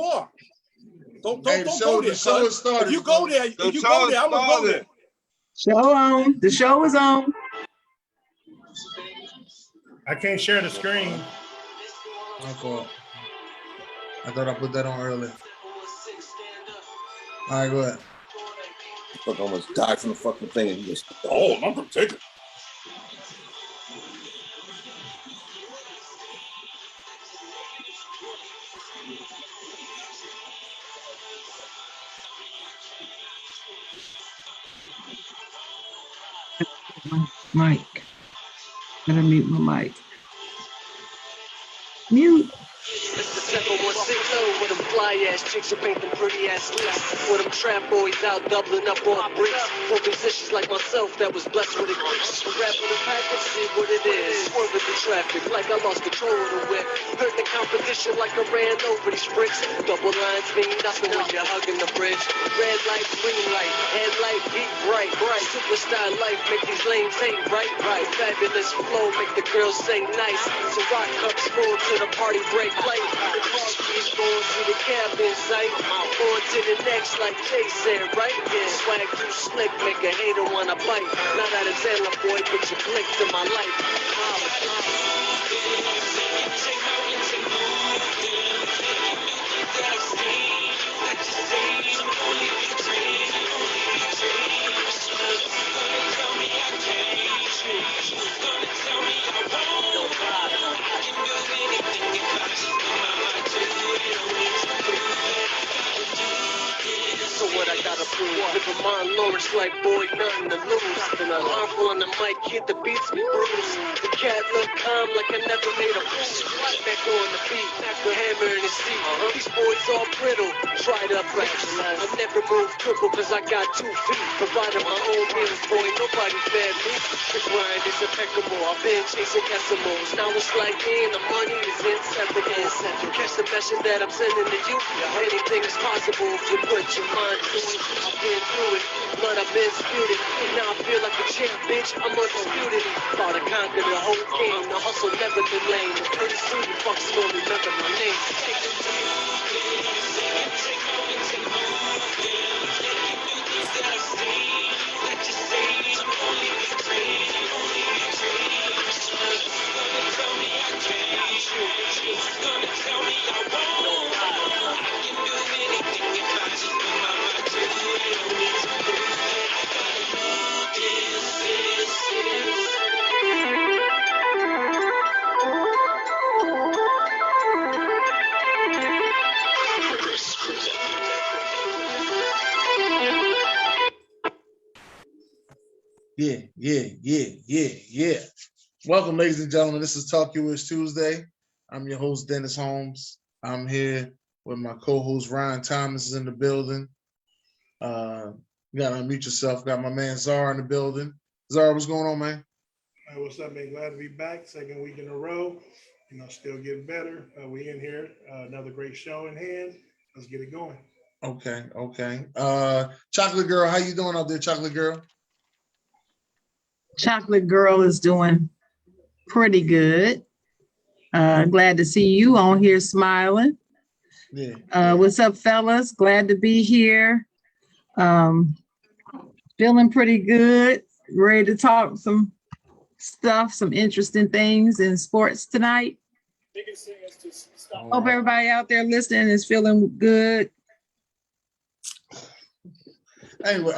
are. Don't Hey, go there. The show is started. If you go there, I'm gonna go there. Show on. The show is on. I can't share the screen. My fault. I thought I put that on earlier. All right, go ahead. Fuck, almost died from the fucking thing, and he was, I'm gonna take it. My mic. Gotta mute my mic. Mute. It's the 7160 with them fly ass chicks who paint them pretty ass lips. With them trap boys out doubling up on bricks. For musicians like myself that was blessed with a gift. Rap with a package, see what it is. Swerving the traffic like I lost control of the whip. Hurt the competition like I ran over these bricks. Double lines mean nothing when you're hugging the bridge. Red light, green light, headlight, beat bright. Superstar life make these lanes hate right. Fabulous flow make the girls say nice. So rock cups full to the party break light. The car keeps going to the cab in sight. On to the next like Jay said, right? Yeah, swag too slick, make a hater wanna bite. Not out of Taylor boy, but you clicked in my life. So what I gotta prove? Living my Lawrence like boy, nothing to lose. And a harmful on the mic, hit the beats me bruise. The cat look calm like I never made a move. Back on the beat, the hammer in the seat. These boys all brittle, tried up raps. I never move cripple cause I got 2 feet. Provided my own meals, boy, nobody fed me. The grind is impeccable, I've been chasing decimals. Now it's like me and the money is inseparable. Catch the message that I'm sending to you. Anything is possible if you put your mind to it. I've been through it, but I've been spewed it. Now I feel like a chick, bitch, I'm undisputed. Thought I conquered the whole game, the hustle never been lame. The pretty soon you fucks don't remember my name. Yeah. Welcome, ladies and gentlemen. This is Talk Yours Tuesday. I'm your host, Dennis Holmes. I'm here with my co-host, Ryan Thomas, is in the building. You gotta unmute yourself. Got my man Zara in the building. Zara, what's going on, man? Hey, what's up, man? Glad to be back. Second week in a row. Still getting better. We in here. Another great show in hand. Let's get it going. Okay. Chocolate Girl, how you doing out there, Chocolate Girl? Chocolate Girl is doing pretty good. Glad to see you on here smiling. Yeah. What's up, fellas? Glad to be here. Feeling pretty good. Ready to talk some stuff, some interesting things in sports tonight. Hope everybody out there listening is feeling good. Anyway,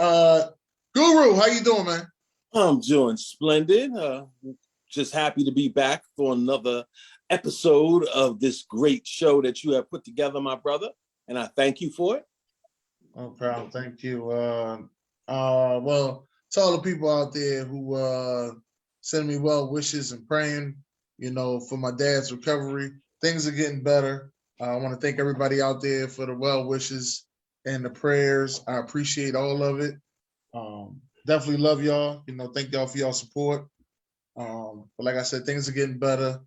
Guru, how you doing, man? I'm doing splendid. Just happy to be back for another episode of this great show that you have put together, my brother, and I thank you for it. No problem. Thank you. Well, to all the people out there who send me well wishes and praying, for my dad's recovery. Things are getting better. I want to thank everybody out there for the well wishes and the prayers. I appreciate all of it. Definitely love y'all. Thank y'all for y'all support. But like I said, things are getting better.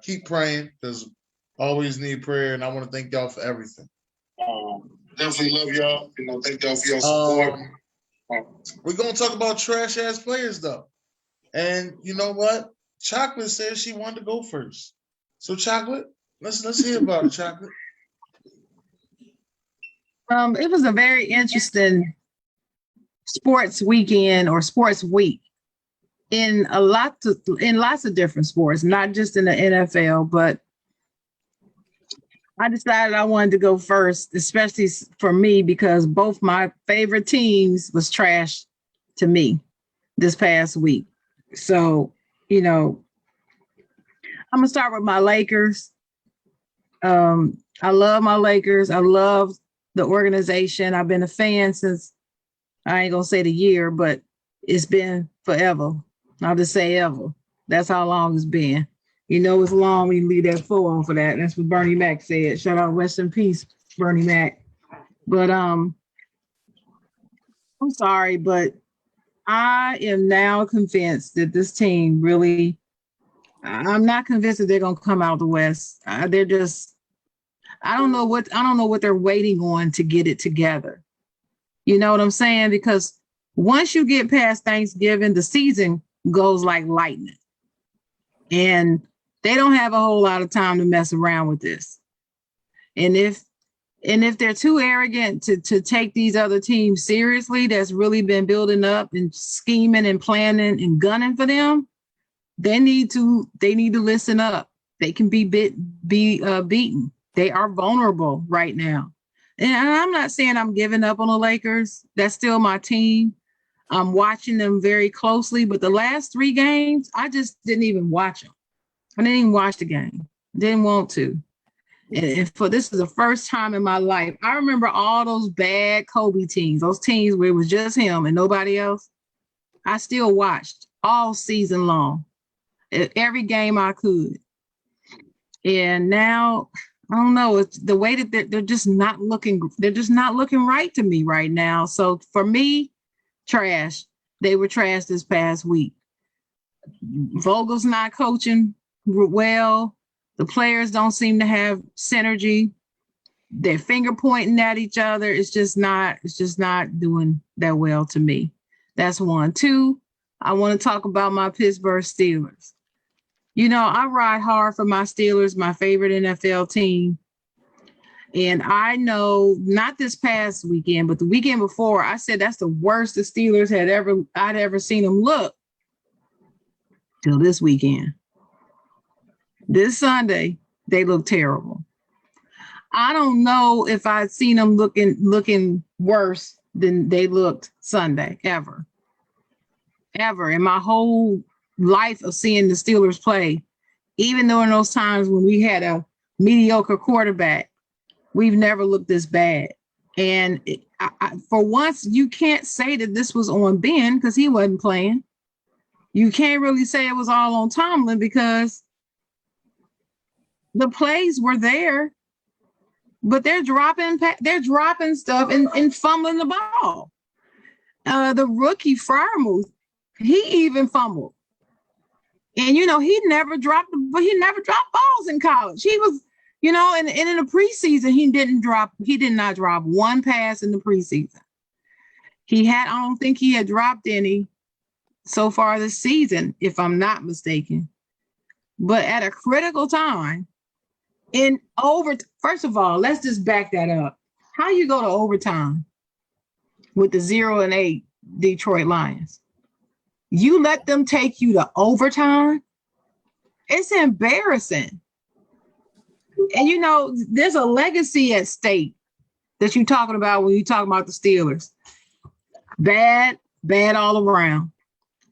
Keep praying because I always need prayer, and I want to thank y'all for everything. Definitely love y'all. Thank y'all for your support. We're gonna talk about trash ass players though, and you know what? Chocolate says she wanted to go first. So Chocolate, let's hear about it, Chocolate. It was a very interesting sports weekend or sports week in lots of different sports, not just in the NFL, but I decided I wanted to go first, especially for me, because both my favorite teams was trash to me this past week. So, I'm gonna start with my Lakers. I love my Lakers. I love the organization. I've been a fan since, I ain't gonna say the year, but it's been forever. I'll just say ever. That's how long it's been. It's long when you leave that full on for that. That's what Bernie Mac said. Shout out, rest in peace, Bernie Mac. But I'm sorry, but I am now convinced that this team really, I'm not convinced that they're gonna come out of the West. They're just, I don't know what they're waiting on to get it together. You know what I'm saying? Because once you get past Thanksgiving, the season goes like lightning. And they don't have a whole lot of time to mess around with this. And if they're too arrogant to take these other teams seriously, that's really been building up and scheming and planning and gunning for them, they need to listen up. They can be beaten. They are vulnerable right now. And I'm not saying I'm giving up on the Lakers. That's still my team. I'm watching them very closely, but the last 3 games, I just didn't even watch them. I didn't even watch the game. Didn't want to. And this is the first time in my life. I remember all those bad Kobe teams, those teams where it was just him and nobody else. I still watched all season long, every game I could. And now, I don't know, it's the way that they're just not looking right to me right now. So for me, trash. They were trash this past week. Vogel's not coaching well. The players don't seem to have synergy. They're finger pointing at each other. It's just not doing that well to me. That's 1. 2, I want to talk about my Pittsburgh Steelers. I ride hard for my Steelers, my favorite NFL team. And I know not this past weekend, but the weekend before, I said that's the worst the Steelers I'd ever seen them look till this weekend. This Sunday, they look terrible. I don't know if I'd seen them looking worse than they looked Sunday, ever. Ever in my whole life of seeing the Steelers play, even though in those times when we had a mediocre quarterback, we've never looked this bad. And for once, you can't say that this was on Ben because he wasn't playing. You can't really say it was all on Tomlin because the plays were there, but they're dropping stuff and fumbling the ball. The rookie Freiermuth, he even fumbled. And he never dropped balls in college. He was, and in the preseason, he did not drop one pass in the preseason. I don't think he had dropped any so far this season, if I'm not mistaken. But at a critical time, first of all, let's just back that up. How you go to overtime with the 0-8 Detroit Lions? You let them take you to overtime? It's embarrassing. And there's a legacy at stake that you're talking about when you talk about the Steelers. Bad all around.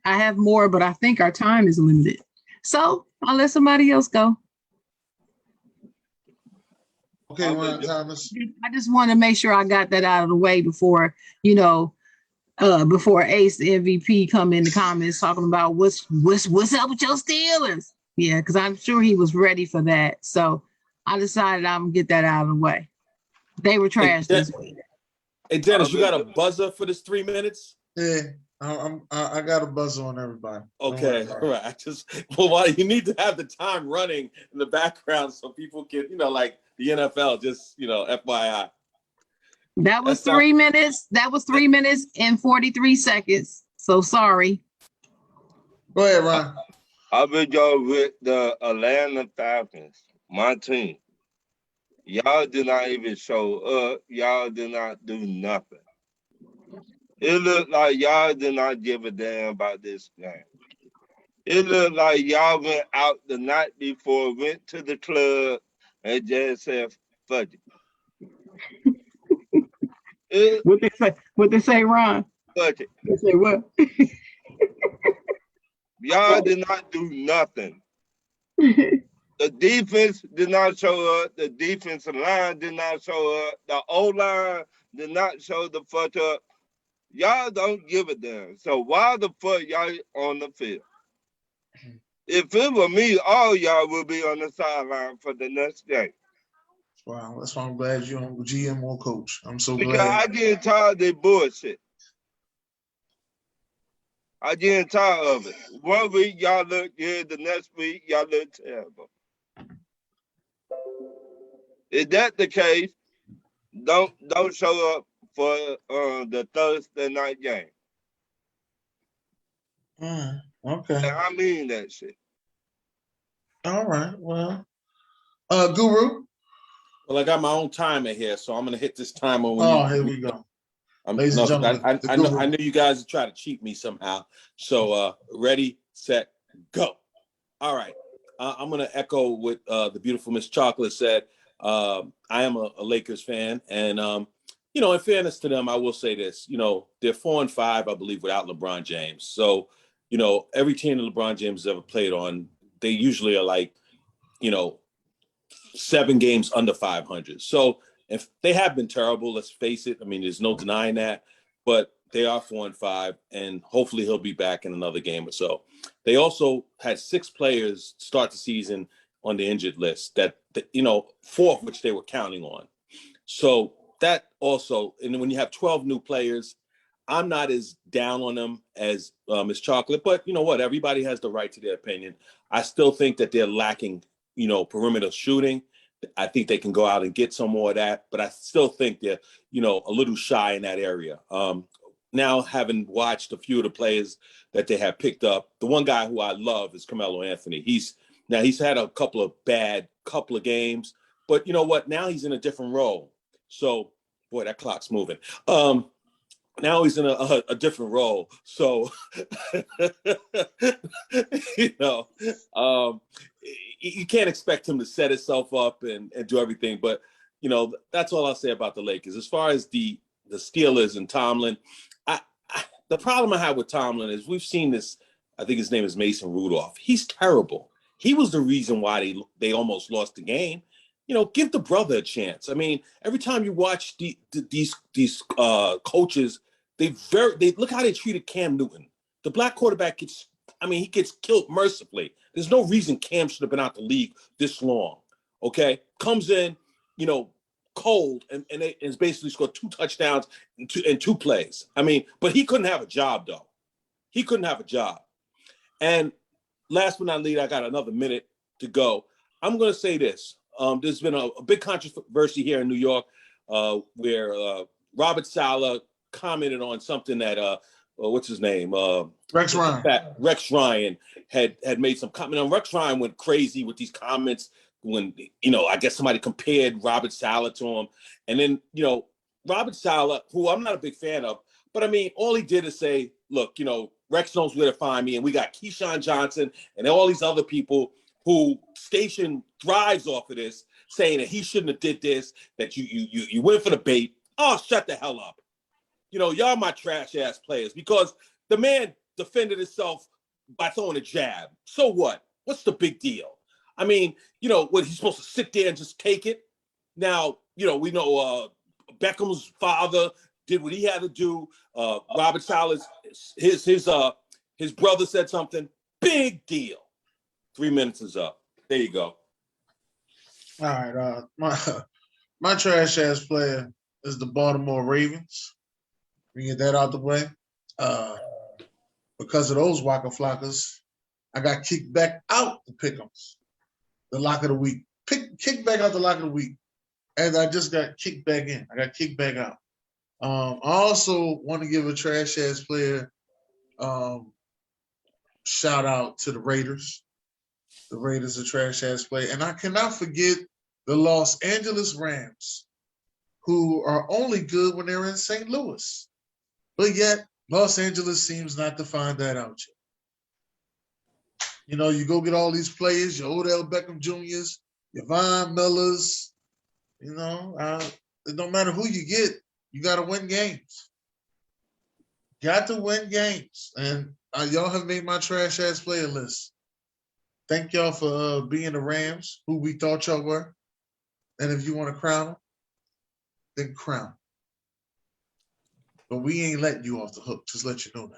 I have more, but I think our time is limited. So I'll let somebody else go. Okay, Ron Thomas. I just want to make sure I got that out of the way before, before Ace, the MVP, come in the comments talking about what's up with your Steelers. Yeah, because I'm sure he was ready for that. So I decided I'm gonna get that out of the way. They were trash this week. Hey Dennis, you got a buzzer for this 3 minutes? Yeah, I got a buzzer on everybody. Okay, all right. You need to have the time running in the background so people can, like the NFL, just FYI. That was 3 minutes. That was 3 minutes and 43 seconds. So sorry. Go ahead, Ron. I'll be go with the Atlanta Falcons, my team. Y'all did not even show up. Y'all did not do nothing. It looked like y'all did not give a damn about this game. It looked like y'all went out the night before, went to the club, and just said, fuck it. What they say? What they say, Ron? Fuck it. They say what? Y'all did not do nothing. The defense did not show up. The defensive line did not show up. The O-line did not show the fuck up. Y'all don't give a damn. So why the fuck y'all on the field? If it were me, all y'all would be on the sideline for the next game. Wow, that's why I'm glad you're on GM or coach. I'm so Because glad. I get tired of this bullshit. I get tired of it. One week y'all look good, the next week y'all look terrible. If that the case, don't show up for the Thursday night game. Okay. And I mean that shit. All right. Well, Guru. Well, I got my own timer here, so I'm gonna hit this timer when Oh, here we go. Ladies and gentlemen, I knew you guys would try to cheat me somehow. So ready, set, go. All right. I'm gonna echo what the beautiful Miss Chocolate said. I am a Lakers fan, and you know, in fairness to them, I will say this. You know, they're 4-5, I believe, without LeBron James. So, you know, every team that LeBron James has ever played on, they usually are like, you know, 7 games under 500. So if they have been terrible, let's face it. I mean, there's no denying that, but they are 4-5, and hopefully he'll be back in another game or so. They also had 6 players start the season on the injured list that you know, 4 of which they were counting on. So that also, and when you have 12 new players, I'm not as down on them as Miss Chocolate, but you know what? Everybody has the right to their opinion. I still think that they're lacking, you know, perimeter shooting. I think they can go out and get some more of that, but I still think they're, you know, a little shy in that area. Now, having watched a few of the players that they have picked up, the one guy who I love is Carmelo Anthony. He's had a couple of bad games, but you know what? Now he's in a different role. So, boy, that clock's moving. Now he's in a different role. So, you know, you can't expect him to set himself up and do everything. But, you know, that's all I'll say about the Lakers. As far as the Steelers and Tomlin, the problem I have with Tomlin is we've seen this. I think his name is Mason Rudolph. He's terrible. He was the reason why they almost lost the game. You know, give the brother a chance. I mean, every time you watch these coaches, they look how they treated Cam Newton. The black quarterback he gets killed mercifully. There's no reason Cam should have been out the league this long. Okay, comes in, you know, cold and it's basically scored 2 touchdowns in 2 plays. I mean, but he couldn't have a job though. He couldn't have a job. And last but not least, I got another minute to go. I'm going to say this. There's been a big controversy here in New York where Robert Saleh commented on something that what's his name? Rex Ryan. Rex Ryan had made some comment. And Rex Ryan went crazy with these comments when, you know, I guess somebody compared Robert Saleh to him. And then, you know, Robert Saleh, who I'm not a big fan of, but I mean, all he did is say, look, you know, Rex knows where to find me. And we got Keyshawn Johnson and all these other people who station thrives off of this, saying that he shouldn't have did this, that you went for the bait. Oh, shut the hell up. You know, y'all my trash ass players, because the man defended himself by throwing a jab. So what? What's the big deal? I mean, you know, what, he's supposed to sit there and just take it? Now, you know, we know Beckham's father did what he had to do. Robert Saleh's, his brother said something. Big deal. 3 minutes is up. There you go. All right. My trash ass player is the Baltimore Ravens. We get that out the way. Because of those Waka Flockas, I got kicked back out the pick'ems, the lock of the week. Kicked back out the lock of the week. And I just got kicked back in. I got kicked back out. I also want to give a trash ass player shout out to the Raiders. The Raiders are trash ass player. And I cannot forget the Los Angeles Rams, who are only good when they're in St. Louis. But yet, Los Angeles seems not to find that out yet. You know, you go get all these players, your Odell Beckham Jr.'s, your Von Millers, you know, it don't matter who you get, you got to win games. Got to win games. And y'all have made my trash ass player list. Thank y'all for being the Rams, who we thought y'all were. And if you want to crown them, then crown. But we ain't letting you off the hook. Just let you know that.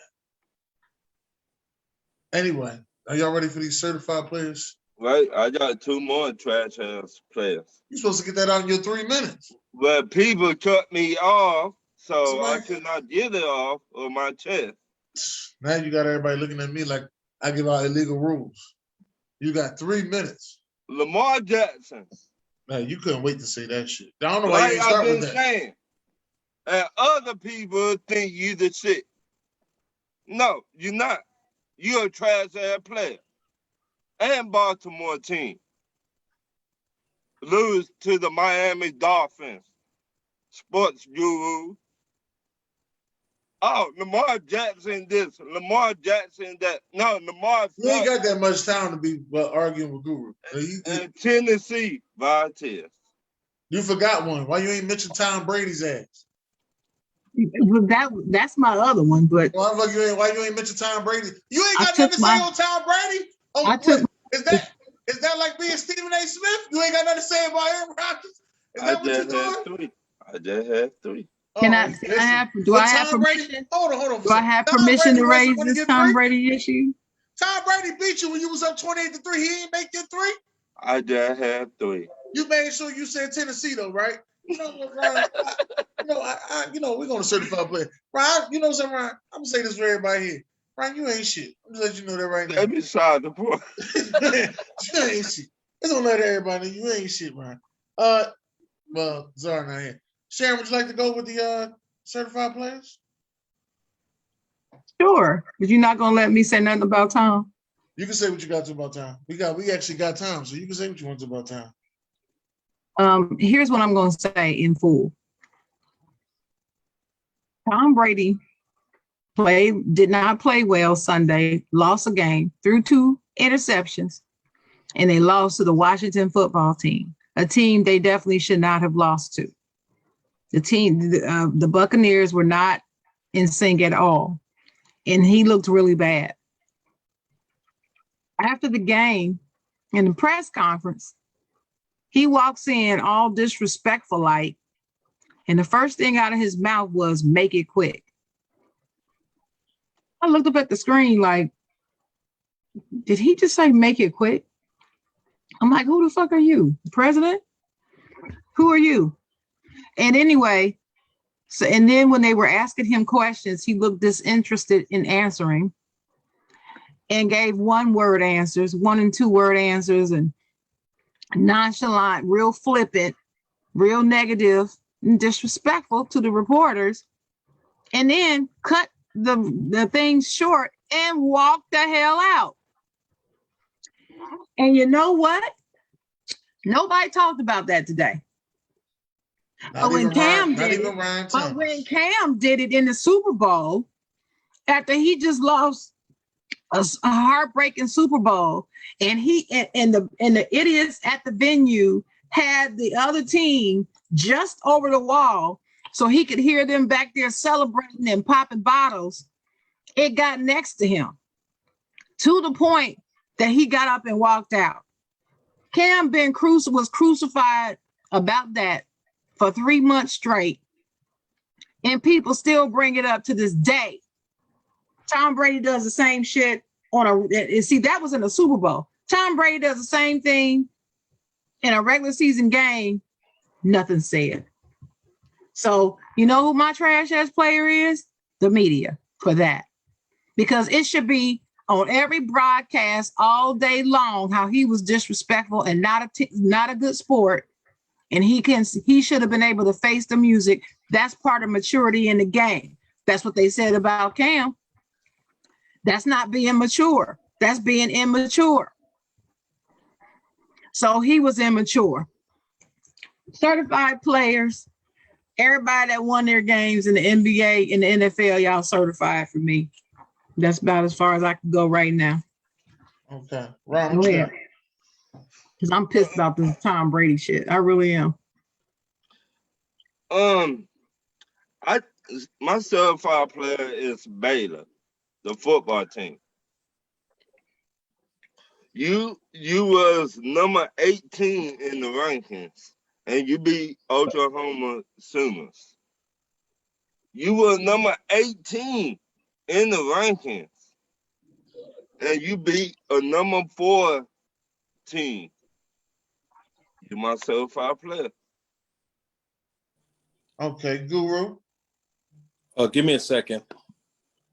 Anyway, are y'all ready for these certified players? Right, I got 2 more trash ass players. You're supposed to get that out in your 3 minutes. But people cut me off, so I Somebody- could not get it off of my chest. Now you got everybody looking at me like I give out illegal rules. You got 3 minutes. Lamar Jackson. Man, you couldn't wait to say that shit. I don't know why you Like ain't start I've with been that. saying. And other people think you the shit. No, you're not. You're a trash ass player. And Baltimore team. Lose to the Miami Dolphins. Sports guru. Oh, Lamar Jackson this, Lamar Jackson that. No, Lamar You ain't got that much time to be arguing with Guru. and Tennessee Volunteers. You forgot one. Why you ain't mention Tom Brady's ass? That's my other one, but Why you ain't mention Tom Brady? You ain't I got nothing took to say on Tom Brady? Oh, I took- is that like being Stephen A. Smith? You ain't got nothing to say about Aaron Rodgers? Is that what you're doing? I just had 3. Can I have permission? Hold on. Do I have Tom permission Brady to wasn't raise gonna this get Tom 3? Brady issue? Tom Brady beat you when you was up 28-3. He ain't make your 3. I just had 3. You made sure you said Tennessee though, right? You know what, Ryan? We're gonna certify player. Ryan, you know something, Ryan? I'm gonna say this for everybody here. Ryan, you ain't shit. I'm just let you know that right now. Let me side the point. You ain't shit. Let's gonna let everybody know you ain't shit, Ryan. Well, Zara not here. Sharon, would you like to go with the certified players? Sure, but you're not gonna let me say nothing about Tom. You can say what you got to about time. We actually got time, so you can say what you want to about time. Here's what I'm gonna say in full. Tom Brady did not play well Sunday, lost a game, threw 2 interceptions, and they lost to the Washington football team, a team they definitely should not have lost to. The Buccaneers were not in sync at all, and he looked really bad. After the game, in the press conference, he walks in all disrespectful like, and the first thing out of his mouth was, "Make it quick." I looked up at the screen like, did he just say make it quick? I'm like, who the fuck are you? The president? Who are you? And anyway, and then when they were asking him questions, he looked disinterested in answering and gave 1-word answers, 1 and 2-word answers, and nonchalant, real flippant, real negative, and disrespectful to the reporters, and then cut the thing short and walked the hell out. And you know what? Nobody talked about that today. But when Cam did it in the Super Bowl, after he just lost a heartbreaking Super Bowl, and the idiots at the venue had the other team just over the wall so he could hear them back there celebrating and popping bottles, it got next to him to the point that he got up and walked out. Cam was crucified about that for 3 months straight, and people still bring it up to this day. Tom Brady does the same shit that was in the Super Bowl. Tom Brady does the same thing in a regular season game, nothing said. So, you know who my trash ass player is? The media for that. Because it should be on every broadcast all day long how he was disrespectful and not a good sport. And he should have been able to face the music. That's part of maturity in the game. That's what they said about Cam. That's not being mature. That's being immature. So he was immature. certified players, everybody that won their games in the NBA and the NFL, y'all certified for me. That's about as far as I can go right now. Okay. Ron, Go what you ahead. got? Because I'm pissed about this Tom Brady shit. I really am. My certified player is Baylor, the football team. You was number 18 in the rankings, and you beat Oklahoma Sooners. You were number 18 in the rankings, and you beat a number 4 team. You're my certified player. Okay, Guru. Give me a second.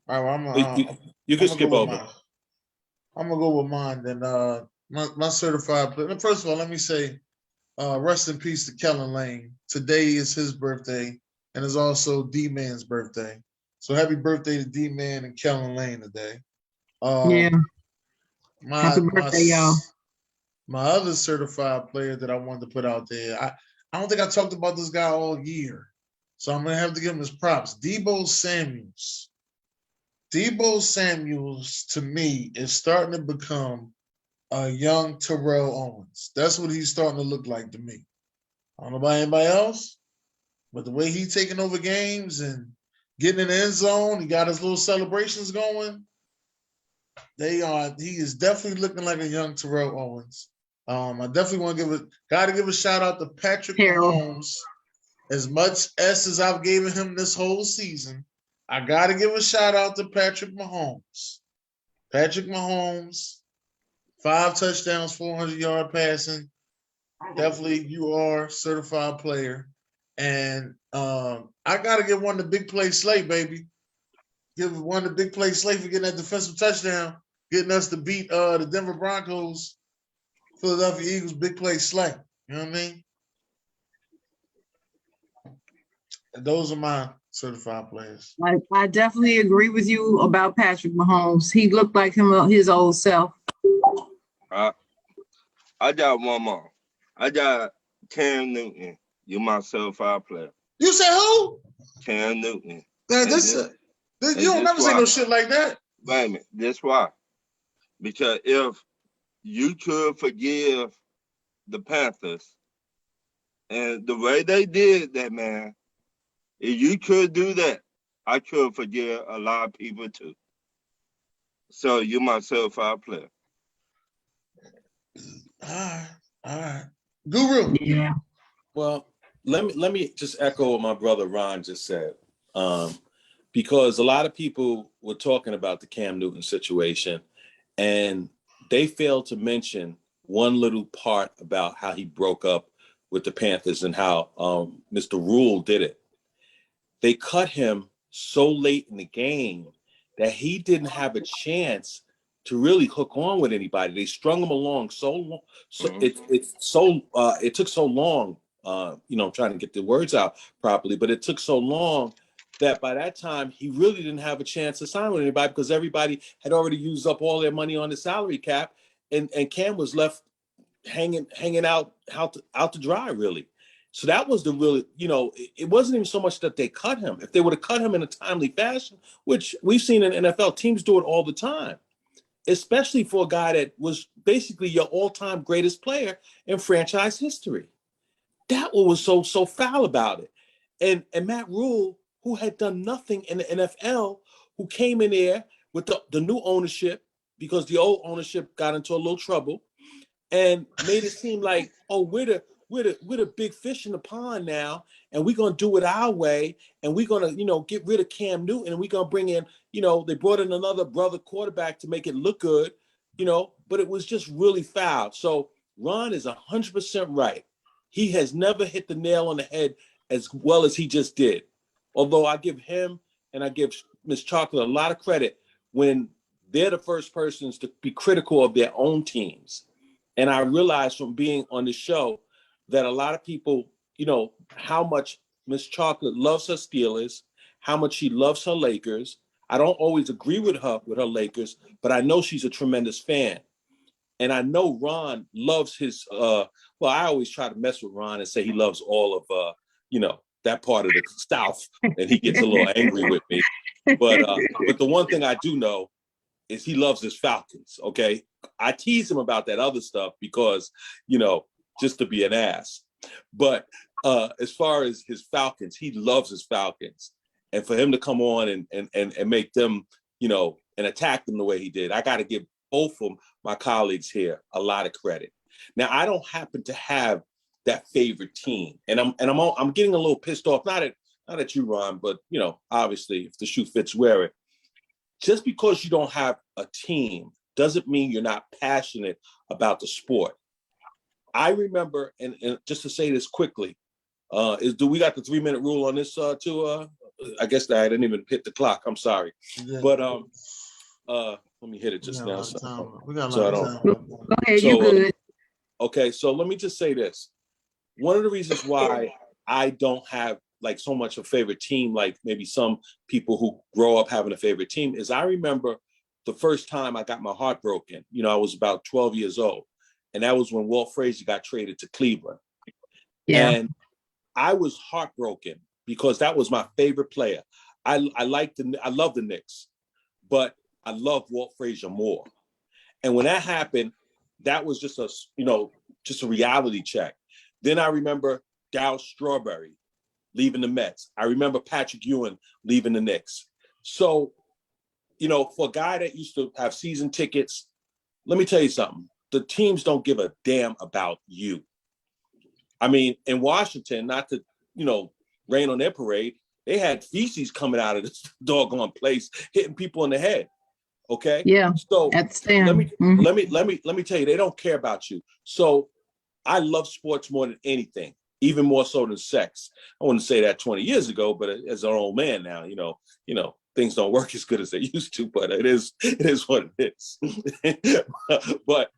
All right, You can skip over. I'm gonna go with mine. Then my certified player. First of all, let me say, rest in peace to Kellen Lane. Today is his birthday, and it's also D-Man's birthday. So happy birthday to D-Man and Kellen Lane today. Yeah. Happy birthday, y'all. My other certified player that I wanted to put out there, I don't think I talked about this guy all year. So I'm going to have to give him his props. Deebo Samuels. Deebo Samuels, to me, is starting to become a young Terrell Owens. That's what he's starting to look like to me. I don't know about anybody else, but the way he's taking over games and getting in the end zone, he got his little celebrations going. He is definitely looking like a young Terrell Owens. I definitely want to give a shout out to Patrick Mahomes. As much as I've given him this whole season, I got to give a shout out to Patrick Mahomes. Patrick Mahomes, 5 touchdowns, 400-yard passing. Definitely, you are a certified player. And I got to give one to Big Play Slay, baby. Give one to Big Play Slay for getting that defensive touchdown, getting us to beat the Denver Broncos, Philadelphia Eagles, Big Play Slay. You know what I mean? And those are my certified players. I definitely agree with you about Patrick Mahomes. He looked like his old self. I got one more. I got Cam Newton. You're my certified player. You said who? Cam Newton. Man, you don't never say no shit like that. Wait a minute. That's why. Because if you could forgive the Panthers and the way they did that, man, if you could do that, I could forgive a lot of people too. So you're my certified player. All right. Guru. Yeah. Well, let me just echo what my brother Ron just said, because a lot of people were talking about the Cam Newton situation, and they failed to mention one little part about how he broke up with the Panthers and how Mr. Rule did it. They cut him so late in the game that he didn't have a chance to really hook on with anybody. They strung him along so long. So it took so long, trying to get the words out properly, but it took so long that by that time he really didn't have a chance to sign with anybody because everybody had already used up all their money on the salary cap, and Cam was left hanging out to dry, really. So that was the really, it wasn't even so much that they cut him. If they would have cut him in a timely fashion, which we've seen in NFL, teams do it all the time, especially for a guy that was basically your all-time greatest player in franchise history. That was so foul about it. And Matt Rule, who had done nothing in the NFL, who came in there with the new ownership because the old ownership got into a little trouble and made it seem like, oh, we're the big fish in the pond now, and we're gonna do it our way, and we're gonna, get rid of Cam Newton, and we're gonna bring in, they brought in another brother quarterback to make it look good, but it was just really foul. So Ron is 100% right. He has never hit the nail on the head as well as he just did. Although I give him and I give Miss Chocolate a lot of credit when they're the first persons to be critical of their own teams. And I realized from being on the show that a lot of people, how much Miss Chocolate loves her Steelers, how much she loves her Lakers. I don't always agree with her Lakers, but I know she's a tremendous fan. And I know Ron loves his, well, I always try to mess with Ron and say he loves all of, that part of the South, and he gets a little angry with me. But the one thing I do know is he loves his Falcons, okay? I tease him about that other stuff because, just to be an ass. But as far as his Falcons, he loves his Falcons. And for him to come on and make them, and attack them the way he did, I got to give both of my colleagues here a lot of credit. Now, I don't happen to have that favorite team, and I'm getting a little pissed off. Not at you, Ron, but obviously, if the shoe fits, wear it. Just because you don't have a team doesn't mean you're not passionate about the sport. I remember, and just to say this quickly, do we got the 3-minute rule on this too? I guess that I didn't even hit the clock. I'm sorry, but let me hit it just now. We got a lot of time. Go ahead, you good. Okay, so let me just say this. One of the reasons why I don't have like so much a favorite team, like maybe some people who grow up having a favorite team, is I remember the first time I got my heart broken. I was about 12 years old, and that was when Walt Frazier got traded to Cleveland. Yeah. And I was heartbroken because that was my favorite player. I love the Knicks, but I love Walt Frazier more. And when that happened, that was just a reality check. Then I remember Darryl Strawberry leaving the Mets. I remember Patrick Ewing leaving the Knicks. So, for a guy that used to have season tickets, let me tell you something. The teams don't give a damn about you. I mean, in Washington, not to, rain on their parade, they had feces coming out of this doggone place, hitting people in the head. Okay. Yeah. So let me tell you, they don't care about you. So I love sports more than anything, even more so than sex. I wouldn't say that 20 years ago, but as an old man now, things don't work as good as they used to, but it is what it is. But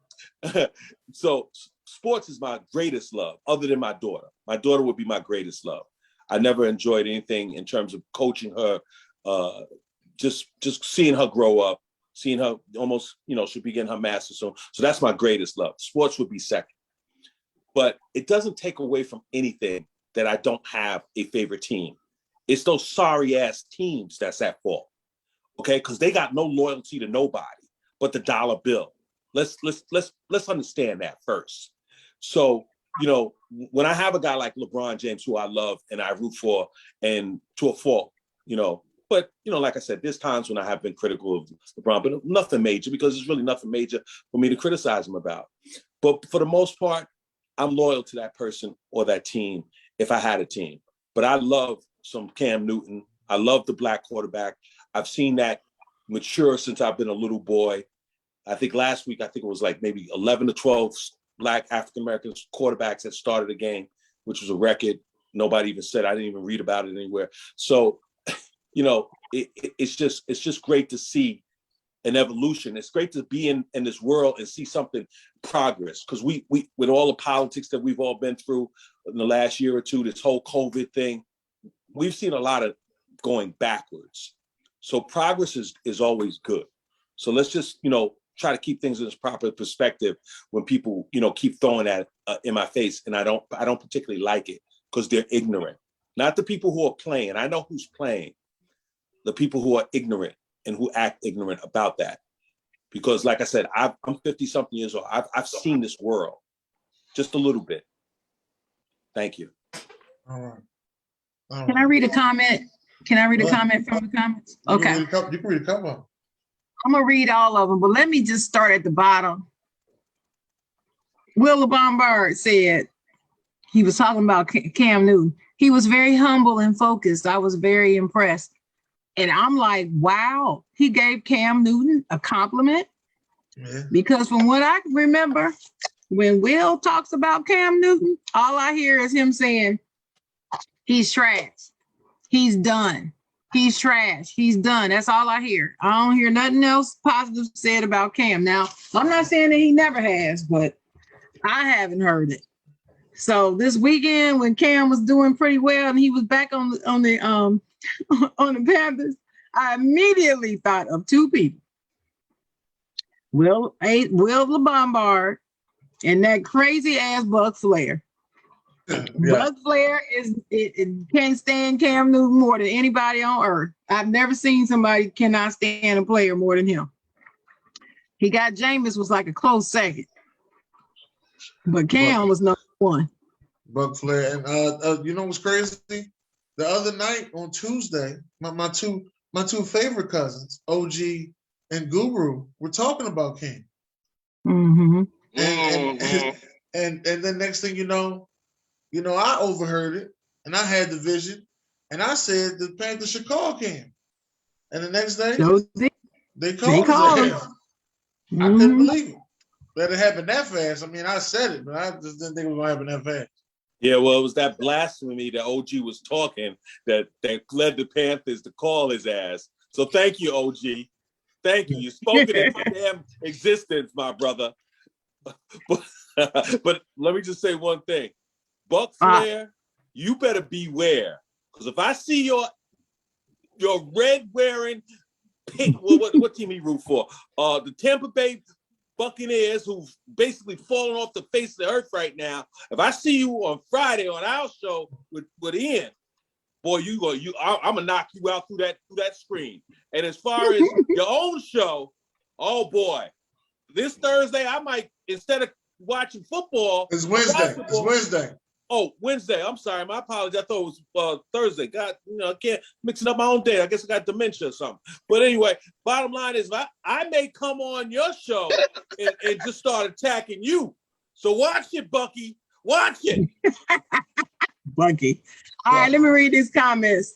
so sports is my greatest love, other than my daughter. My daughter would be my greatest love. I never enjoyed anything in terms of coaching her, just seeing her grow up, seeing her almost, she'll be getting her master's soon. So that's my greatest love. Sports would be second. But it doesn't take away from anything that I don't have a favorite team. It's those sorry ass teams that's at fault. Okay, because they got no loyalty to nobody but the dollar bill. Let's understand that first. So, when I have a guy like LeBron James, who I love and I root for, and to a fault, but like I said, there's times when I have been critical of LeBron, but nothing major, because there's really nothing major for me to criticize him about. But for the most part, I'm loyal to that person or that team if I had a team. But I love some Cam Newton. I love the black quarterback. I've seen that mature since I've been a little boy. I think last week, it was like maybe 11 to 12 black African-American quarterbacks that started a game, which was a record. Nobody even said, I didn't even read about it anywhere. So, it's just great to see an evolution. It's great to be in this world and see something progress, because we with all the politics that we've all been through in the last year or two, this whole COVID thing, we've seen a lot of going backwards. So progress is always good. So let's just, try to keep things in its proper perspective when people, keep throwing that in my face. And I don't particularly like it because they're ignorant. Not the people who are playing. I know who's playing. The people who are ignorant and who act ignorant about that. Because like I said, I'm 50-something years old. I've seen this world just a little bit. Thank you. All right. Can I read a comment? Can I read a comment from the comments? Okay. You can read a couple. I'm going to read all of them, but let me just start at the bottom. Will Lombardi said, he was talking about Cam Newton. He was very humble and focused. I was very impressed. And I'm like, wow, he gave Cam Newton a compliment. Yeah. Because from what I remember, when Will talks about Cam Newton, all I hear is him saying, he's trash. He's done. He's trash. He's done. That's all I hear. I don't hear nothing else positive said about Cam. Now, I'm not saying that he never has, but I haven't heard it. So this weekend when Cam was doing pretty well and he was back on the Panthers, I immediately thought of two people. Will Lombardi and that crazy ass Buck Flair. Yeah. Buck Flair it can't stand Cam Newton more than anybody on earth. I've never seen somebody cannot stand a player more than him. He got Jameis was like a close second, but Cam was number one. Buck Flair. And you know what's crazy? The other night on Tuesday, my two favorite cousins, OG and Guru, were talking about King. Mm-hmm. And then next thing you know, I overheard it and I had the vision and I said the Panthers should call King. And the next day, they called his ass. Mm-hmm. I couldn't believe it. That it happened that fast. I mean, I said it, but I just didn't think it was going to happen that fast. Yeah, well, it was that blasphemy that OG was talking that led the Panthers to call his ass. So thank you, OG. Thank you. You spoke it into damn existence, my brother. But let me just say one thing. Buck Flair, you better beware. Because if I see your red wearing what team he root for? The Tampa Bay Buccaneers, who've basically fallen off the face of the earth right now. If I see you on Friday on our show with Ian, boy, I'm gonna knock you out through that screen. And as far as your own show, oh boy, this Thursday I might, instead of watching football, it's Wednesday. It's Wednesday. Oh, Wednesday. I'm sorry. My apologies. I thought it was Thursday. God, I can't mix it up my own day. I guess I got dementia or something. But anyway, bottom line is I may come on your show and just start attacking you. So watch it, Bucky. Watch it. Bucky. All right, let me read these comments.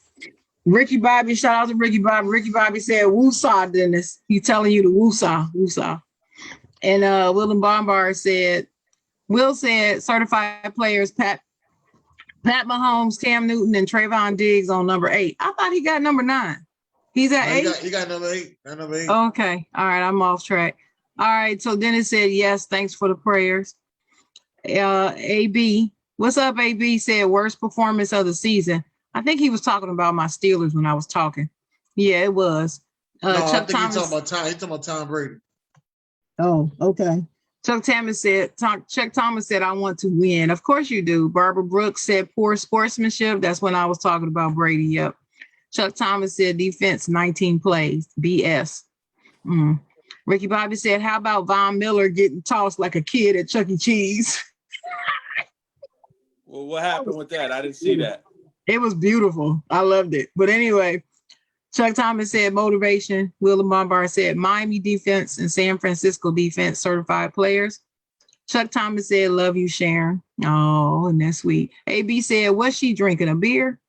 Ricky Bobby, shout out to Ricky Bobby. Ricky Bobby said, woosah, Dennis. He's telling you to woosah. And Willem Bombard said, Will said certified players Pat Mahomes, Cam Newton, and Trayvon Diggs on number 8. I thought he got number 9. He's at 8? He got number 8. Okay. All right. I'm off track. All right. So Dennis said, yes, thanks for the prayers. AB. What's up, AB? Said worst performance of the season. I think he was talking about my Steelers when I was talking. Yeah, it was. Chuck Thomas. He's talking about Tom Brady. Oh, okay. Chuck Thomas said, I want to win. Of course you do. Barbara Brooks said poor sportsmanship. That's when I was talking about Brady. Yep. Chuck Thomas said defense 19 plays. BS. Ricky Bobby said, how about Von Miller getting tossed like a kid at Chuck E. Cheese? Well, what happened with that? I didn't see that. It was beautiful. I loved it. But anyway, Chuck Thomas said motivation. Willem Bombard said Miami defense and San Francisco defense certified players. Chuck Thomas said, love you, Sharon. Oh, and that's sweet. AB said, what's she drinking? A beer?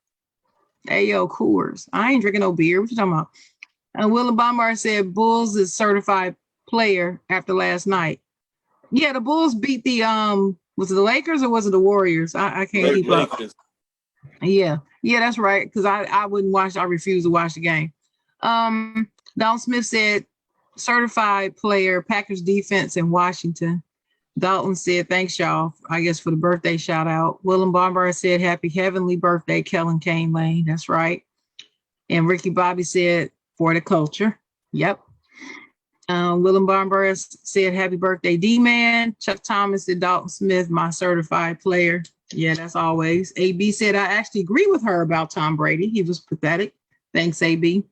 Hey, yo, Coors. I ain't drinking no beer. What you talking about? And Willem Bombard said Bulls is certified player after last night. Yeah, the Bulls beat the was it the Lakers or was it the Warriors? I can't keep up. Yeah, that's right. Because I wouldn't watch. I refuse to watch the game. Dalton Smith said certified player, Packers defense in Washington. Dalton said, thanks, y'all, I guess, for the birthday shout out. Willem Bombard said, happy heavenly birthday, Kellen Kane Lane. That's right. And Ricky Bobby said, for the culture. Yep. Willem Bombard said, happy birthday, D-Man. Chuck Thomas said, Dalton Smith, my certified player. Yeah, that's always. AB said, I actually agree with her about Tom Brady. He was pathetic. Thanks, AB.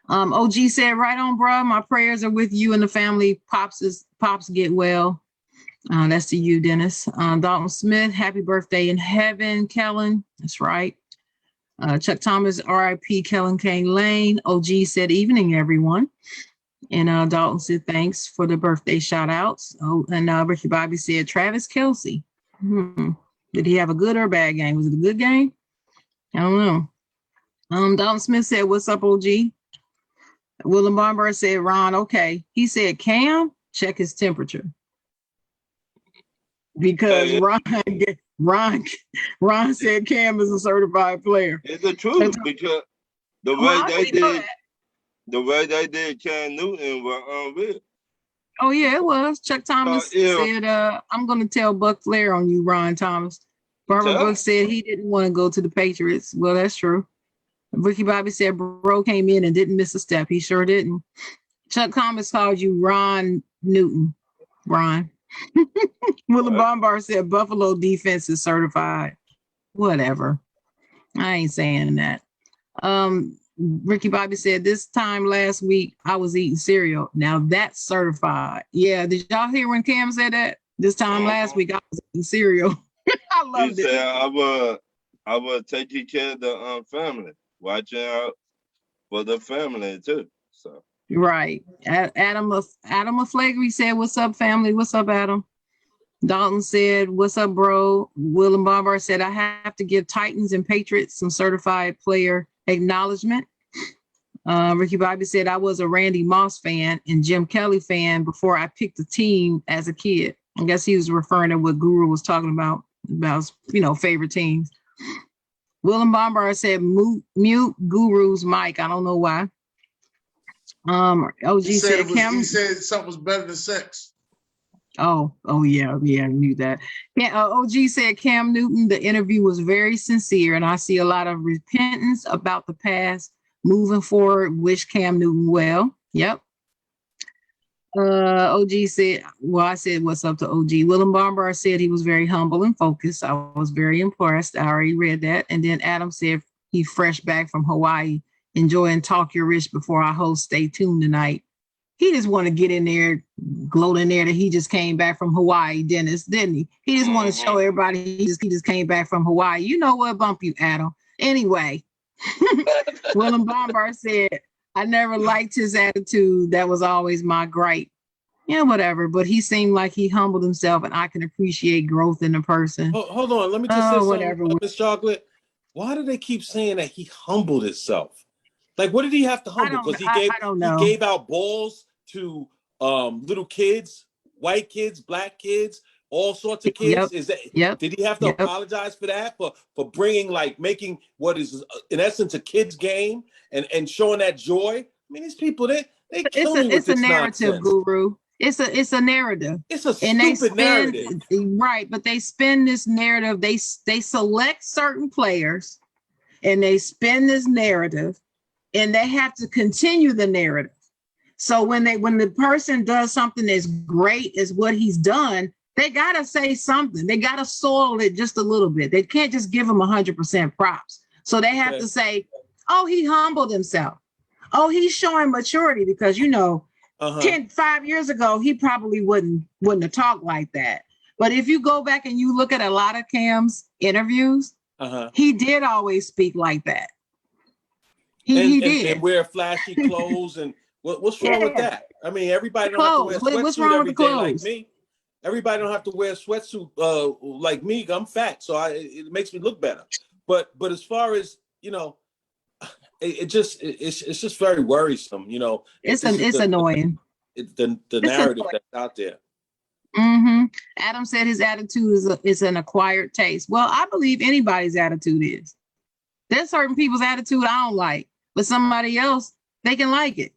OG said, right on, bro. My prayers are with you and the family. Pops get well. That's to you, Dennis. Dalton Smith, happy birthday in heaven, Kellen. That's right. Chuck Thomas, RIP, Kellen Kane Lane. OG said, evening, everyone. And Dalton said, thanks for the birthday shout outs. Oh, and Ricky Bobby said, Travis Kelce. Did he have a good or a bad game? Was it a good game? I don't know. Dalton Smith said, what's up, OG? Willem Bombard said, Ron, okay. He said, Cam, check his temperature. Because Ron said Cam is a certified player. It's the truth because the way they did Cam Newton was unreal. Oh, yeah, it was. Chuck Thomas said, I'm going to tell Buck Flair on you, Ron Thomas. Barbara Brooks said he didn't want to go to the Patriots. Well, that's true. Ricky Bobby said, bro came in and didn't miss a step. He sure didn't. Chuck Thomas called you Ron Newton. Ron. Willem Bombard said Buffalo defense is certified. Whatever. I ain't saying that. Ricky Bobby said this time last week I was eating cereal. Now that's certified. Yeah, did y'all hear when Cam said that? This time last week I was eating cereal. I loved He it. said, I will take care of the family, watching out for the family too. So Right. Adam Flagree said, "What's up, family? What's up, Adam?" Dalton said, "What's up, bro?" Willem Bombard said, "I have to give Titans and Patriots some certified player acknowledgement." Ricky Bobby said, "I was a Randy Moss fan and Jim Kelly fan before I picked a team as a kid." I guess he was referring to what Guru was talking about favorite teams. Willem Bombard said, "Mute Guru's mic." I don't know why. OG said, he said something was better than sex. Oh yeah, I knew that. Yeah, OG said Cam Newton, the interview was very sincere, and I see a lot of repentance about the past. Moving forward, wish Cam Newton well. Yep. OG said, I said what's up to OG. Willem Bombard said he was very humble and focused. I was very impressed. I already read that. And then Adam said he fresh back from Hawaii, enjoying Talk Your Rich before our host. Stay tuned tonight. He just want to get in there, gloat in there that he just came back from Hawaii, Dennis, didn't he? He just want to show everybody he just came back from Hawaii. You know what? Bump you, Adam. Anyway, Willem Bombard said, "I never liked his attitude. That was always my gripe." Yeah, whatever. But he seemed like he humbled himself, and I can appreciate growth in a person. Hold on. Let me just say whatever. something, Miss Chocolate. Why do they keep saying that he humbled himself? Like, what did he have to humble? Because I don't know. He gave out balls to little kids, white kids, black kids, all sorts of kids. Did he have to apologize for that? For bringing, like, making what is in essence a kid's game and showing that joy? I mean, these people, they kill me with this narrative, nonsense. Guru. It's a narrative. It's a stupid narrative. Right, but they spin this narrative. They select certain players and they spin this narrative, and they have to continue the narrative. So when the person does something as great as what he's done, they gotta say something. They gotta soil it just a little bit. They can't just give him 100% props. So they have to say, "Oh, he humbled himself. Oh, he's showing maturity," because 5 years ago, he probably wouldn't have talked like that. But if you go back and you look at a lot of Cam's interviews, he did always speak like that. He did. And wear flashy clothes. And what's wrong with that? I mean, everybody don't have to wear a sweatsuit every day like me. Everybody don't have to wear a sweatsuit like me. I'm fat, so it makes me look better. But as far as, it's just very worrisome, It's annoying. The narrative that's out there. Adam said his attitude is an acquired taste. Well, I believe anybody's attitude is. There's certain people's attitude I don't like, but somebody else, they can like it.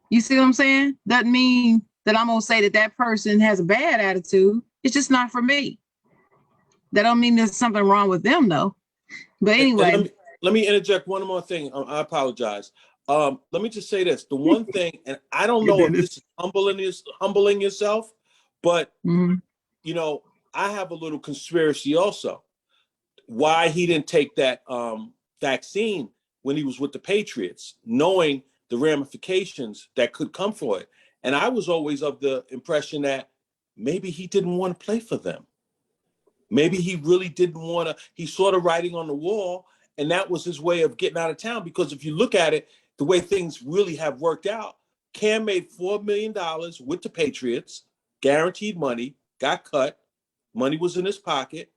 You see what I'm saying? Doesn't mean that I'm gonna say that person has a bad attitude. It's just not for me. That don't mean there's something wrong with them though. But anyway. Let me interject one more thing. I apologize. Let me just say this. The one thing, and I don't know if this is humbling yourself, but I have a little conspiracy also. Why he didn't take that vaccine when he was with the Patriots, knowing the ramifications that could come for it. And I was always of the impression that maybe he didn't want to play for them. Maybe he really didn't want to. He saw the writing on the wall, and that was his way of getting out of town. Because if you look at it, the way things really have worked out, Cam made $4 million with the Patriots, guaranteed money, got cut, money was in his pocket.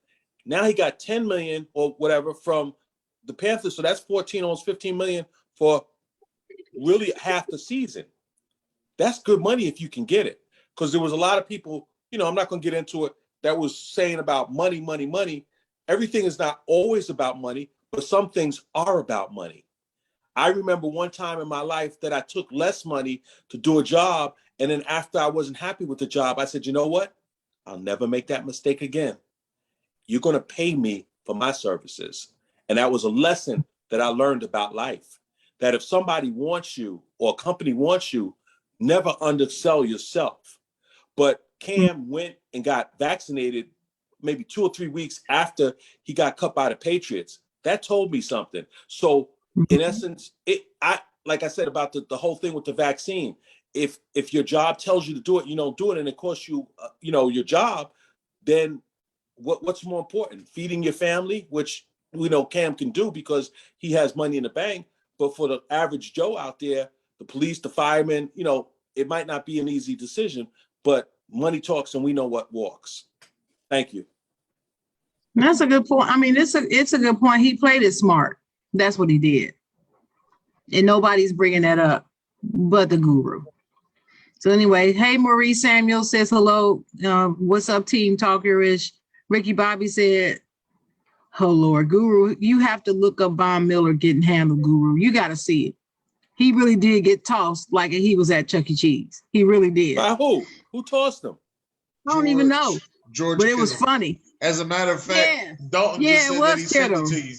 Now he got $10 million or whatever from the Panthers. So that's 14, almost 15 million for really half the season. That's good money if you can get it. Because there was a lot of people, I'm not going to get into it, that was saying about money, money, money. Everything is not always about money, but some things are about money. I remember one time in my life that I took less money to do a job. And then after I wasn't happy with the job, I said, you know what? I'll never make that mistake again. You're going to pay me for my services. And that was a lesson that I learned about life. That if somebody wants you or a company wants you, never undersell yourself. But Cam went and got vaccinated maybe 2 or 3 weeks after he got cut by the Patriots. That told me something. So in essence, like I said about the whole thing with the vaccine, if your job tells you to do it, you don't do it, and it costs you, your job, then what's more important? Feeding your family, which we know Cam can do because he has money in the bank. But for the average Joe out there, the police, the firemen, it might not be an easy decision, but money talks and we know what walks. Thank you. That's a good point. I mean, it's a good point. He played it smart. That's what he did. And nobody's bringing that up but the guru. So anyway, hey, Maurice Samuel says hello. What's up, Team Talkerish? Ricky Bobby said, oh, Lord, Guru, you have to look up Von Miller getting handled, Guru. You got to see it. He really did get tossed like he was at Chuck E. Cheese. He really did. By who? Who tossed him? I don't even know. George but Kittle. It was funny. As a matter of fact, Yeah. Dalton just said that he sent it to you.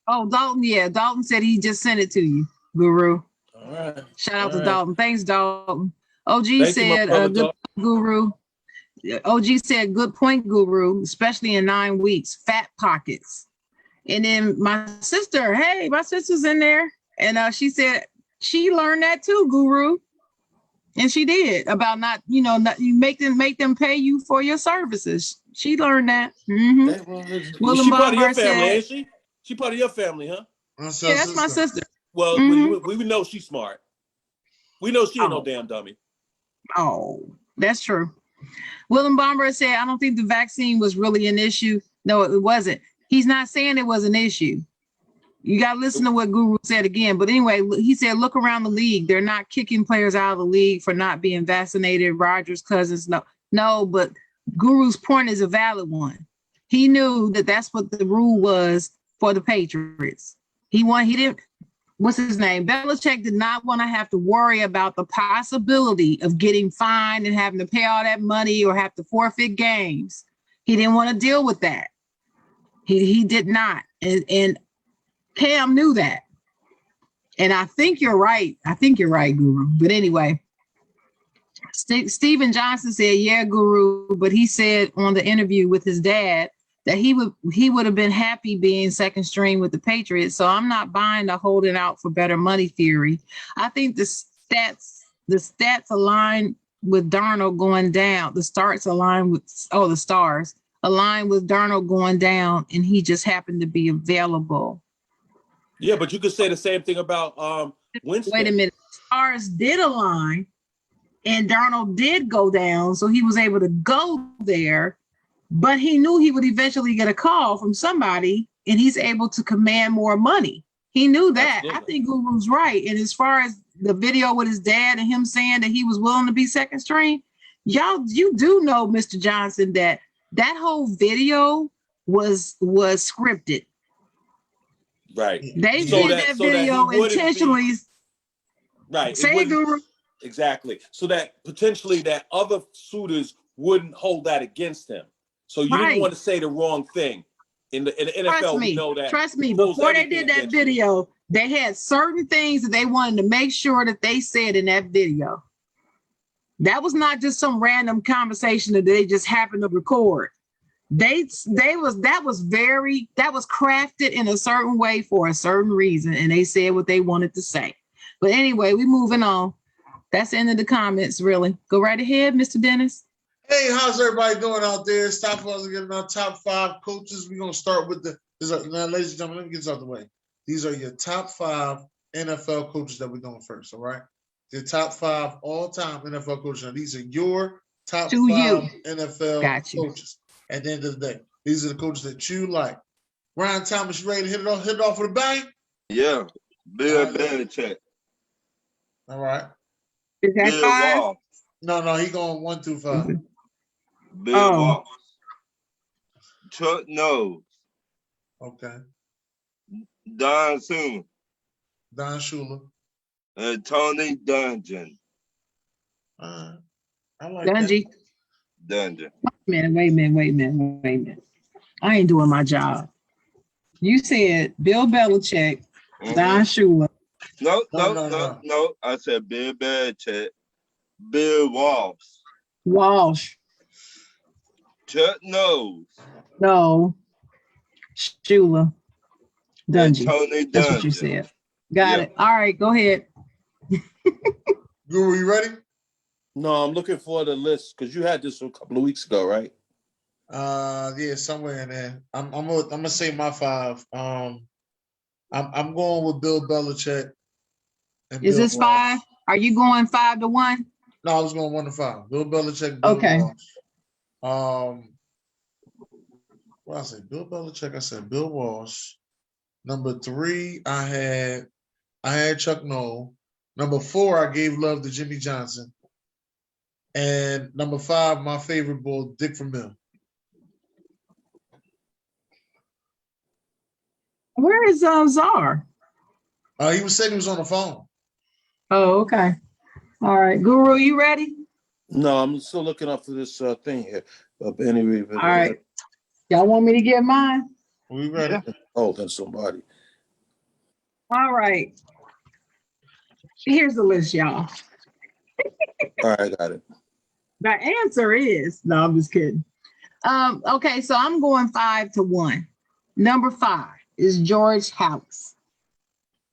Oh, Dalton, yeah. Dalton said he just sent it to you, Guru. All right. Shout out to Dalton. Thanks, Dalton. OG Thank said, you, good Guru. OG said, good point, Guru, especially in 9 weeks, fat pockets. And then my sister's in there. And she said she learned that too, Guru. And she did about not you make them pay you for your services. She learned that. Mm-hmm. Well, she part of your family, ain't she? She part of your family, huh? Yeah, that's my sister. Well, we know she's smart. We know she ain't no damn dummy. Oh, that's true. Willem Bomber said, I don't think the vaccine was really an issue. No, it wasn't. He's not saying it was an issue. You got to listen to what Guru said again. But anyway, he said, look around the league. They're not kicking players out of the league for not being vaccinated. Rodgers' cousins, no, but Guru's point is a valid one. He knew that that's what the rule was for the Patriots. What's his name? Belichick did not want to have to worry about the possibility of getting fined and having to pay all that money or have to forfeit games. He didn't want to deal with that. He did not. And Cam knew that. And I think you're right. Guru. But anyway, Stephen Johnson said, yeah, Guru. But he said on the interview with his dad that he would have been happy being second string with the Patriots. So I'm not buying the holding out for better money theory. I think the stats align with Darnold going down. The stars align with Darnold going down, and he just happened to be available. Yeah, but you could say the same thing about Winston. Wait a minute. Stars did align, and Darnold did go down, so he was able to go there. But he knew he would eventually get a call from somebody, and he's able to command more money. He knew that. Absolutely. I think Guru's right. And as far as the video with his dad and him saying that he was willing to be second string, you do know, Mr. Johnson, that whole video was scripted. Right. They did that video intentionally. Right. Say, Guru. Exactly. So that potentially that other suitors wouldn't hold that against him. So you didn't want to say the wrong thing. In the NFL, we know that. Trust me, before they did that video, they had certain things that they wanted to make sure that they said in that video. That was not just some random conversation that they just happened to record. That was crafted in a certain way for a certain reason, and they said what they wanted to say. But anyway, we moving on. That's the end of the comments, really. Go right ahead, Mr. Dennis. Hey, how's everybody doing out there? It's time for us to get our top 5 coaches. We're going to start with now, ladies and gentlemen, let me get this out of the way. These are your top 5 NFL coaches that we're doing first, all right? The top 5 all-time NFL coaches. Now, these are your top 5 NFL coaches. At the end of the day, these are the coaches that you like. Ryan Thomas, you ready to hit it off with a bang? Yeah. Bill Belichick. All right. Is that Bill 5? Walsh. No, he going 1 through 5. Bill Walsh. Chuck Noll. Okay. Don Sula. Don Shula. And Tony Dungy. I like Dungy. Dungy. Wait a minute. I ain't doing my job. You said Bill Belichick, Don Shula, No, No, no, no, no, no. no. I said Bill Belichick. Bill Walsh. Walsh. Chuck Knows. No. Shula. And Dungy. Tony That's what you Dungy. said. Got Yeah. it. All right, go ahead. Guru, you ready? No, I'm looking for the list because you had this a couple of weeks ago, right? Yeah, somewhere in there. I'm gonna say my five. I'm going with Bill Belichick and Is Bill this Walsh. 5? Are you going 5-1? No, I was going 1-5. Bill Belichick, Bill Okay. Walsh. What I said? Bill Belichick. I said Bill Walsh. Number 3, I had Chuck Noll. Number 4, I gave love to Jimmy Johnson. And number 5, my favorite bull, Dick Vermeil. Where is Czar? He was saying he was on the phone. Oh, okay. All right. Guru, you ready? No, I'm still looking up for this thing here. Anyway, All right. Y'all want me to get mine? We ready? Yeah. hold on, somebody. All right. Here's the list, y'all. All right, I got it. The answer is no, I'm just kidding. Okay, so I'm going 5-1. Number 5 is George Halas.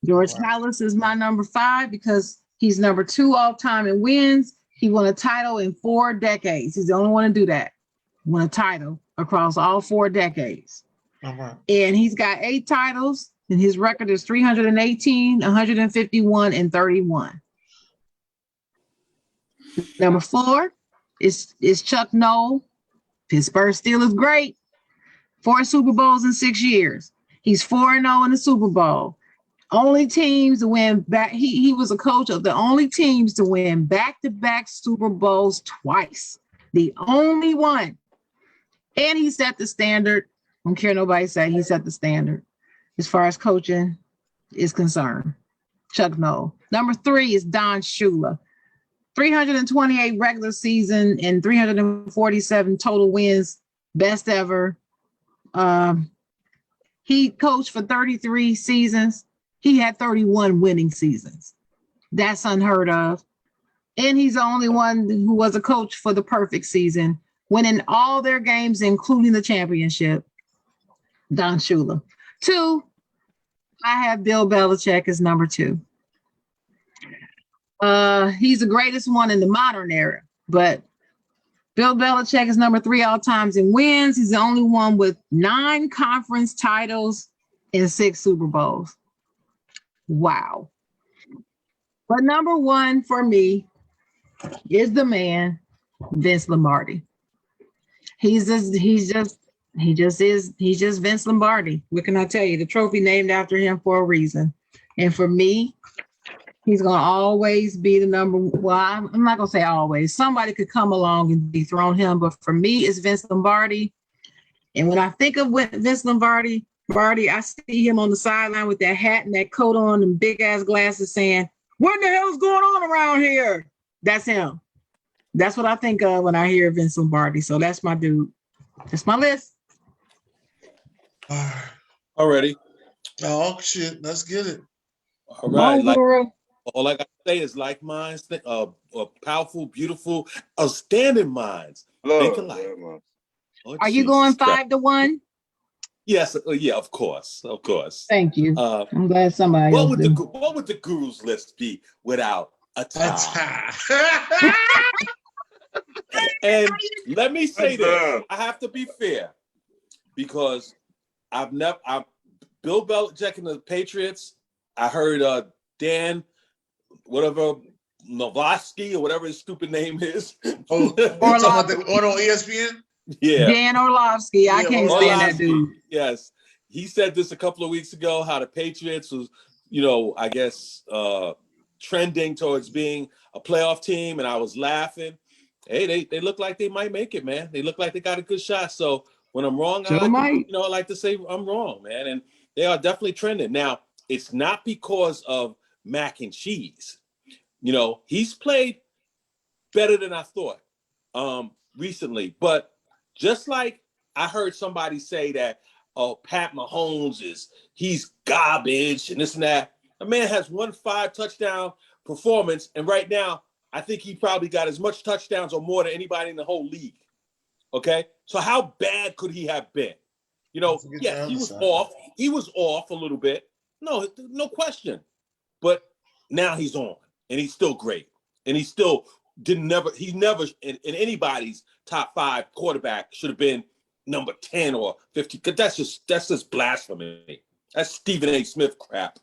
George Halas is my number 5 because he's number 2 all time in wins. He won a title in 4 decades. He's the only one to do that. Won a title across all 4 decades. Uh-huh. And he's got 8 titles, and his record is 318, 151, and 31. Number 4 is Chuck Noll. Pittsburgh Steelers great. 4 Super Bowls in 6 years. He's 4-0 in the Super Bowl. Only teams to win back. He was a coach of the only teams to win back-to-back Super Bowls twice. The only one. And he set the standard. I don't care nobody say he set the standard as far as coaching is concerned. Chuck Noll. Number 3 is Don Shula. 328 regular season and 347 total wins, best ever. He coached for 33 seasons. He had 31 winning seasons. That's unheard of. And he's the only one who was a coach for the perfect season, winning all their games, including the championship. Don Shula. 2, I have Bill Belichick as number 2. He's the greatest one in the modern era, but Bill Belichick is number 3 all times in wins. He's the only one with 9 conference titles and 6 Super Bowls. Wow. But number 1 for me is the man, Vince Lombardi. He's just Vince Lombardi. What can I tell you? The trophy named after him for a reason. And for me, he's going to always be the number. Well, I'm not going to say always. Somebody could come along and dethrone him. But for me, it's Vince Lombardi. And when I think of Vince Lombardi, I see him on the sideline with that hat and that coat on and big ass glasses saying, "What the hell's going on around here?" That's him. That's what I think of when I hear Vince Lombardi. So that's my dude. That's my list. Already. Oh shit, let's get it. All right. Guru. All I got to say is like minds, powerful, beautiful, outstanding minds. Think alike. Oh, Are you Jesus going Christ. 5-1? Yes. Yeah. Of course. Of course. Thank you. I'm glad somebody else did. What would the guru's list be without a tie? And let me say this: I have to be fair because Bill Belichick and the Patriots. I heard Dan, whatever Novoski or whatever his stupid name is. Oh, on ESPN. Yeah, Dan Orlovsky. I can't stand that dude. Yes, he said this a couple of weeks ago. How the Patriots was, I guess trending towards being a playoff team, and I was laughing. Hey, they look like they might make it, man. They look like they got a good shot. So when I'm wrong, I like to say I'm wrong, man. And they are definitely trending. Now, it's not because of mac and cheese. He's played better than I thought recently. But just like I heard somebody say that, Pat Mahomes he's garbage and this and that. A man has 1 5-touchdown performance, and right now, I think he probably got as much touchdowns or more than anybody in the whole league. Okay, so how bad could he have been? You know, yeah, he was off. He was off a little bit. No question. But now he's on, and he's still great, and he still he never in anybody's top 5 quarterback should have been number 10 or 50. Cause that's just blasphemy. That's Stephen A. Smith crap.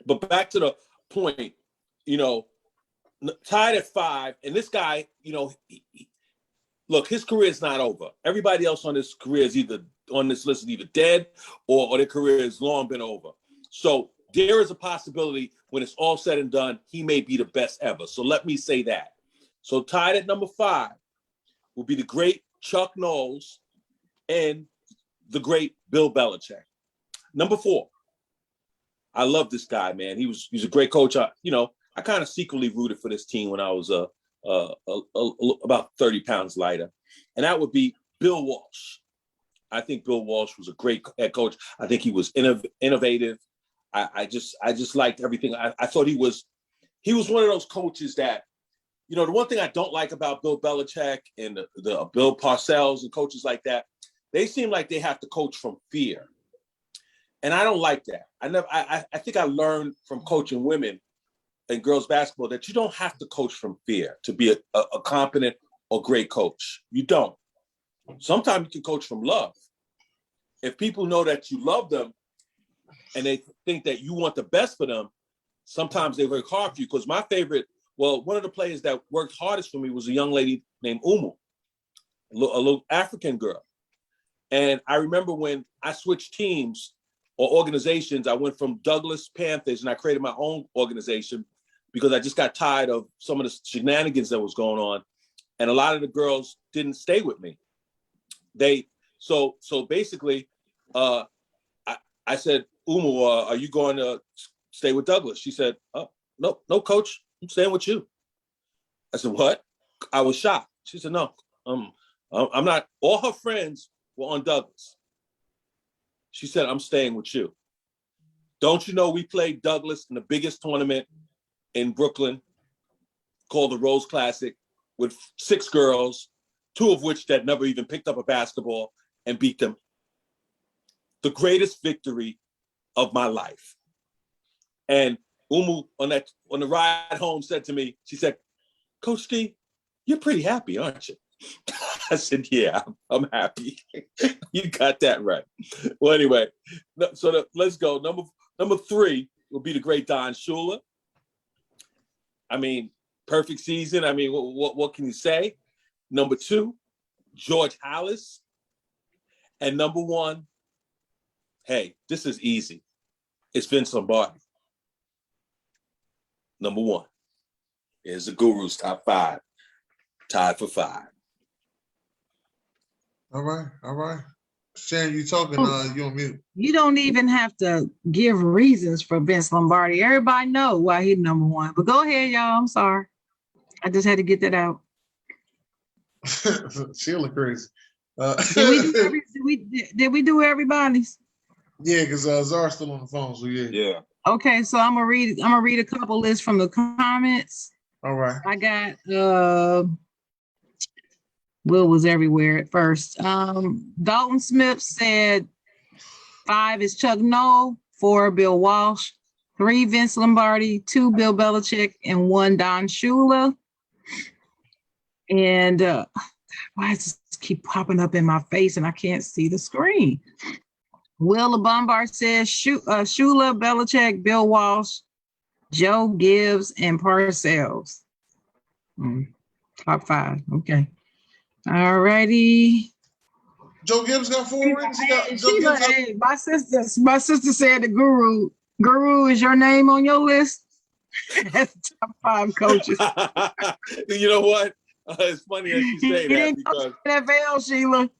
But back to the point, you know, tied at 5, and this guy, you know, look, his career is not over. Everybody else on this career is either on this list is either dead or their career has long been over. So there is a possibility when it's all said and done, he may be the best ever. So let me say that. So tied at number 5 will be the great Chuck Knowles and the great Bill Belichick. Number 4, I love this guy, man. He's a great coach. I kind of secretly rooted for this team when I was about 30 pounds lighter, and that would be Bill Walsh. I think Bill Walsh was a great head coach. I think he was innovative. I just liked everything. I thought he was one of those coaches that, you know, the one thing I don't like about Bill Belichick and the Bill Parcells and coaches like that, they seem like they have to coach from fear. And I don't like that. I think I learned from coaching women and girls basketball that you don't have to coach from fear to be a competent or great coach. You don't. Sometimes you can coach from love. If people know that you love them and they think that you want the best for them, sometimes they work hard for you. Because one of the players that worked hardest for me was a young lady named Umu, a little African girl. And I remember when I switched teams or organizations, I went from Douglas Panthers and I created my own organization because I just got tired of some of the shenanigans that was going on. And a lot of the girls didn't stay with me. So basically, I said, Umu, are you going to stay with Douglas? She said, oh, no, coach, I'm staying with you. I said, what? I was shocked. She said, no, I'm not. All her friends were on Douglas. She said, I'm staying with you. Don't you know we played Douglas in the biggest tournament in Brooklyn called the Rose Classic with 6 girls, 2 of which that never even picked up a basketball, and beat them. The greatest victory of my life. And Umu on the ride home said to me, she said, Coach Steve, you're pretty happy, aren't you? I said, yeah, I'm happy. You got that right. Well, anyway, let's go. Number 3 will be the great Don Shula. I mean, perfect season. I mean, what can you say? Number 2, George Halas. And number 1, hey, this is easy. It's Vince Lombardi. Number 1. Here's the Guru's top 5. Tied for 5. All right. Sharon, you talking, you on mute. You don't even have to give reasons for Vince Lombardi. Everybody know why he's number 1. But go ahead, y'all. I'm sorry. I just had to get that out. Sheila crazy. Did we do everybody's? Yeah, because Czar's still on the phone, so yeah. Yeah. Okay, so I'm gonna read a couple lists from the comments. All right. I got Will was everywhere at first. Dalton Smith said 5 is Chuck Noll, 4 Bill Walsh, 3 Vince Lombardi, 2 Bill Belichick, and 1 Don Shula. And why does this keep popping up in my face and I can't see the screen? Will Bombard says Shula, Belichick, Bill Walsh, Joe Gibbs, and Parcells. Top 5. Okay. All righty. Joe Gibbs got 4 rings. My sister said the Guru is your name on your list. That's top 5 coaches. You know what? It's funny as you say that because NFL, Sheila.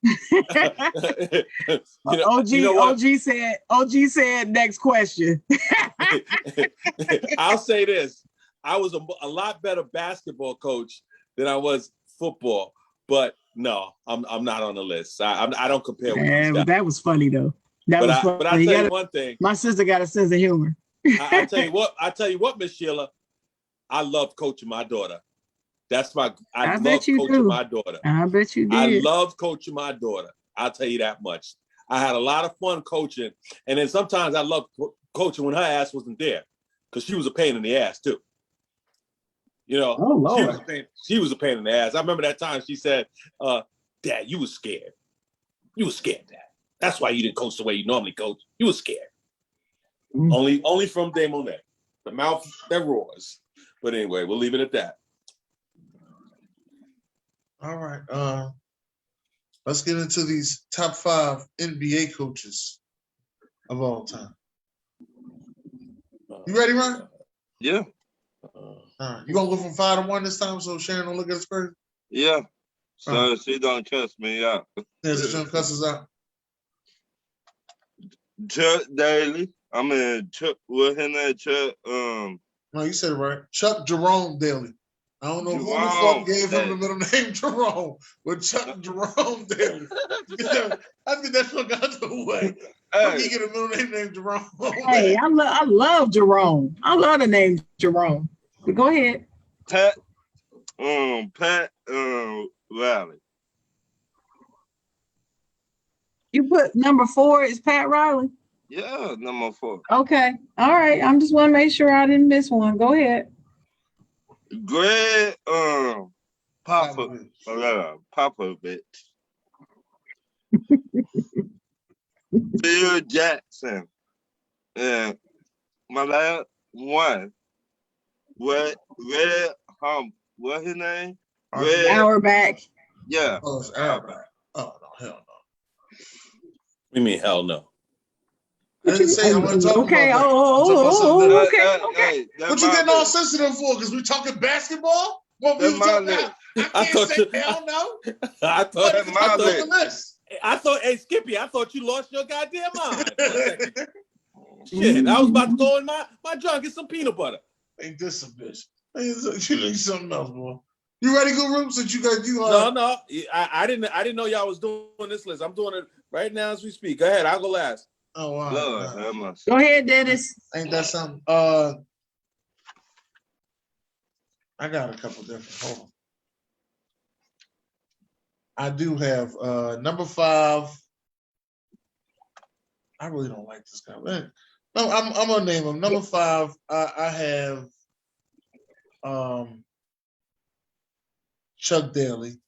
OG said next question. I'll say this: I was a lot better basketball coach than I was football, but no, I'm not on the list. I don't compare with these guys. That was funny though. But I tell you one thing: my sister got a sense of humor. I tell you what, Miss Sheila, I love coaching my daughter. I love bet you coaching do. my daughter. I bet you I did. love coaching my daughter. I'll tell you that much. I had a lot of fun coaching, and then sometimes I loved coaching when her ass wasn't there, because she was a pain in the ass too. You know, Oh, Lord. she was a pain in the ass. I remember that time she said, "Dad, you was scared. You was scared, Dad. That's why you didn't coach the way you normally coach. You was scared." Only from Dame Monet, the mouth that roars. But anyway, we'll leave it at that. All right. Let's get into these top 5 NBA coaches of all time. You ready, Ryan? Yeah. All right. You gonna go from 5 to 1 this time, so Sharon don't look at us first? Yeah. So she don't cuss me out. Yeah, so she don't cuss us out. Chuck Daly. I mean, Chuck. What's his name? Chuck. No, you said it right. Chuck Jerome Daly. I don't know who the Jerome fuck gave him Daly. the middle name Jerome, but Chuck Jerome Daly. I think that's what got the way. How Hey, you get a middle name named Jerome? Hey, I love Jerome. I love the name Jerome. But go ahead. Pat. Riley. You put number 4 is Pat Riley. Yeah, number 4. Okay. All right. I'm just want to make sure I didn't miss one. Go ahead. Greg. Popovich. Phil Jackson. And my last one. What's his name? Red. Auerbach. Yeah. Oh, it's Auerbach. Oh, no, hell no. You mean hell no? I didn't say I want to talk Okay. about that. Okay. What you getting all sensitive for? Because we talking basketball? What we talking about? I can't say hell no. I I thought, hey Skippy, I thought you lost your goddamn mind. Shit, I was about to go in my jar and get some peanut butter. Ain't this a bitch? You need something else, boy. You ready, Guru? Since you got you. No. I didn't know y'all was doing this list. I'm doing it right now as we speak. Go ahead. I'll go last. Oh wow. Lord, Go ahead, Dennis. Ain't that something? I got a couple different. Hold on. I do have number 5. I really don't like this guy. Man. No, I'm gonna name him. Number 5, I have Chuck Daly.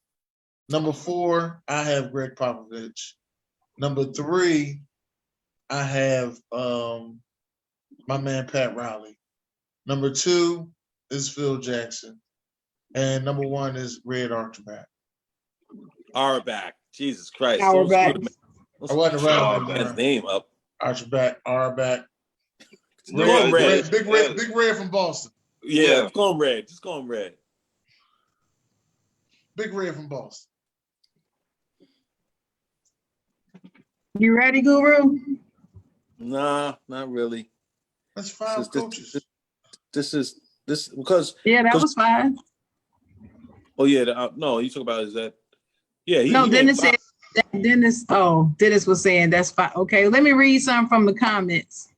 Number 4, I have Greg Popovich. Number 3, I have my man Pat Riley. Number 2 is Phil Jackson. And number 1 is Red Auerbach. Auerbach. Jesus Christ. Auerbach. I wasn't around his name up. Auerbach. Red. Big Red from Boston. Yeah, just call him Red. Just call him Red. Big Red from Boston. You ready, Guru? Nah, not really. That's 5 coaches. This because Yeah, that was 5. oh yeah, no, you talk about is that No, Dennis said Dennis was saying that's 5. Okay, let me read some from the comments.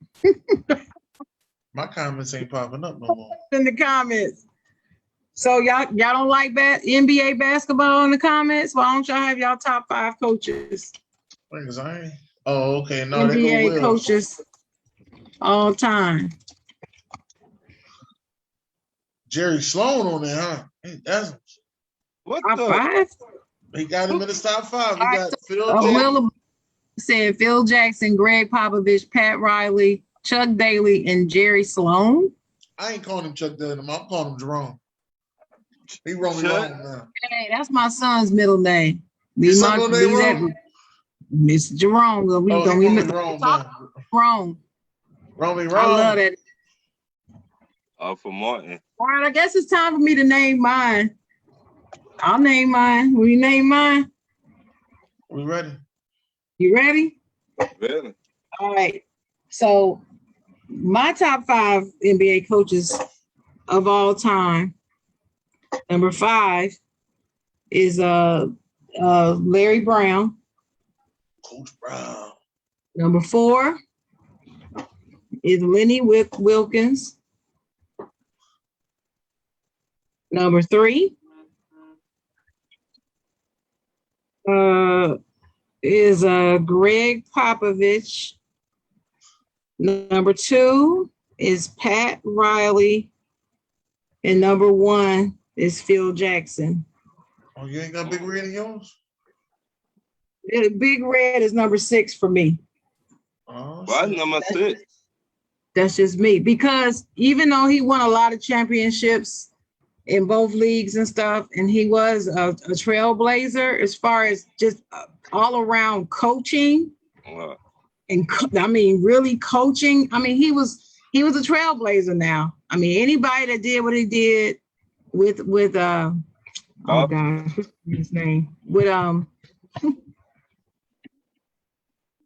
My comments ain't popping up no more. In the comments. So y'all don't like NBA basketball in the comments? Why don't y'all have y'all top 5 coaches? Oh, okay. No, NBA coaches all time. Jerry Sloan on there, huh? That's what top the? 5? He got him in his top 5. He got Phil Will said Phil Jackson, Greg Popovich, Pat Riley, Chuck Daly, and Jerry Sloan. I ain't calling him Chuck Daly. I'm calling him Jerome. He wrong now. Hey, that's my son's middle name. Your son middle name wrong? Mr. Jerome. Wrong. I love that. For Martin. All right, I guess it's time for me to name mine. I'll name mine. Will you name mine? We ready? You ready? Really? All right. So my top 5 NBA coaches of all time. Number 5 is Larry Brown. Coach Brown. Number 4 is Lenny Wilkins. Number 3 is Greg Popovich. Number 2 is Pat Riley. And number 1 is Phil Jackson. Oh, you ain't got Big Red in yours? Big Red is number 6 for me. Oh, Why shit. number 6? That's just me. Because even though he won a lot of championships in both leagues and stuff, and he was a trailblazer as far as just all around coaching, and really coaching. I mean, he was a trailblazer now. I mean, anybody that did what he did with oh gosh, what's his name? With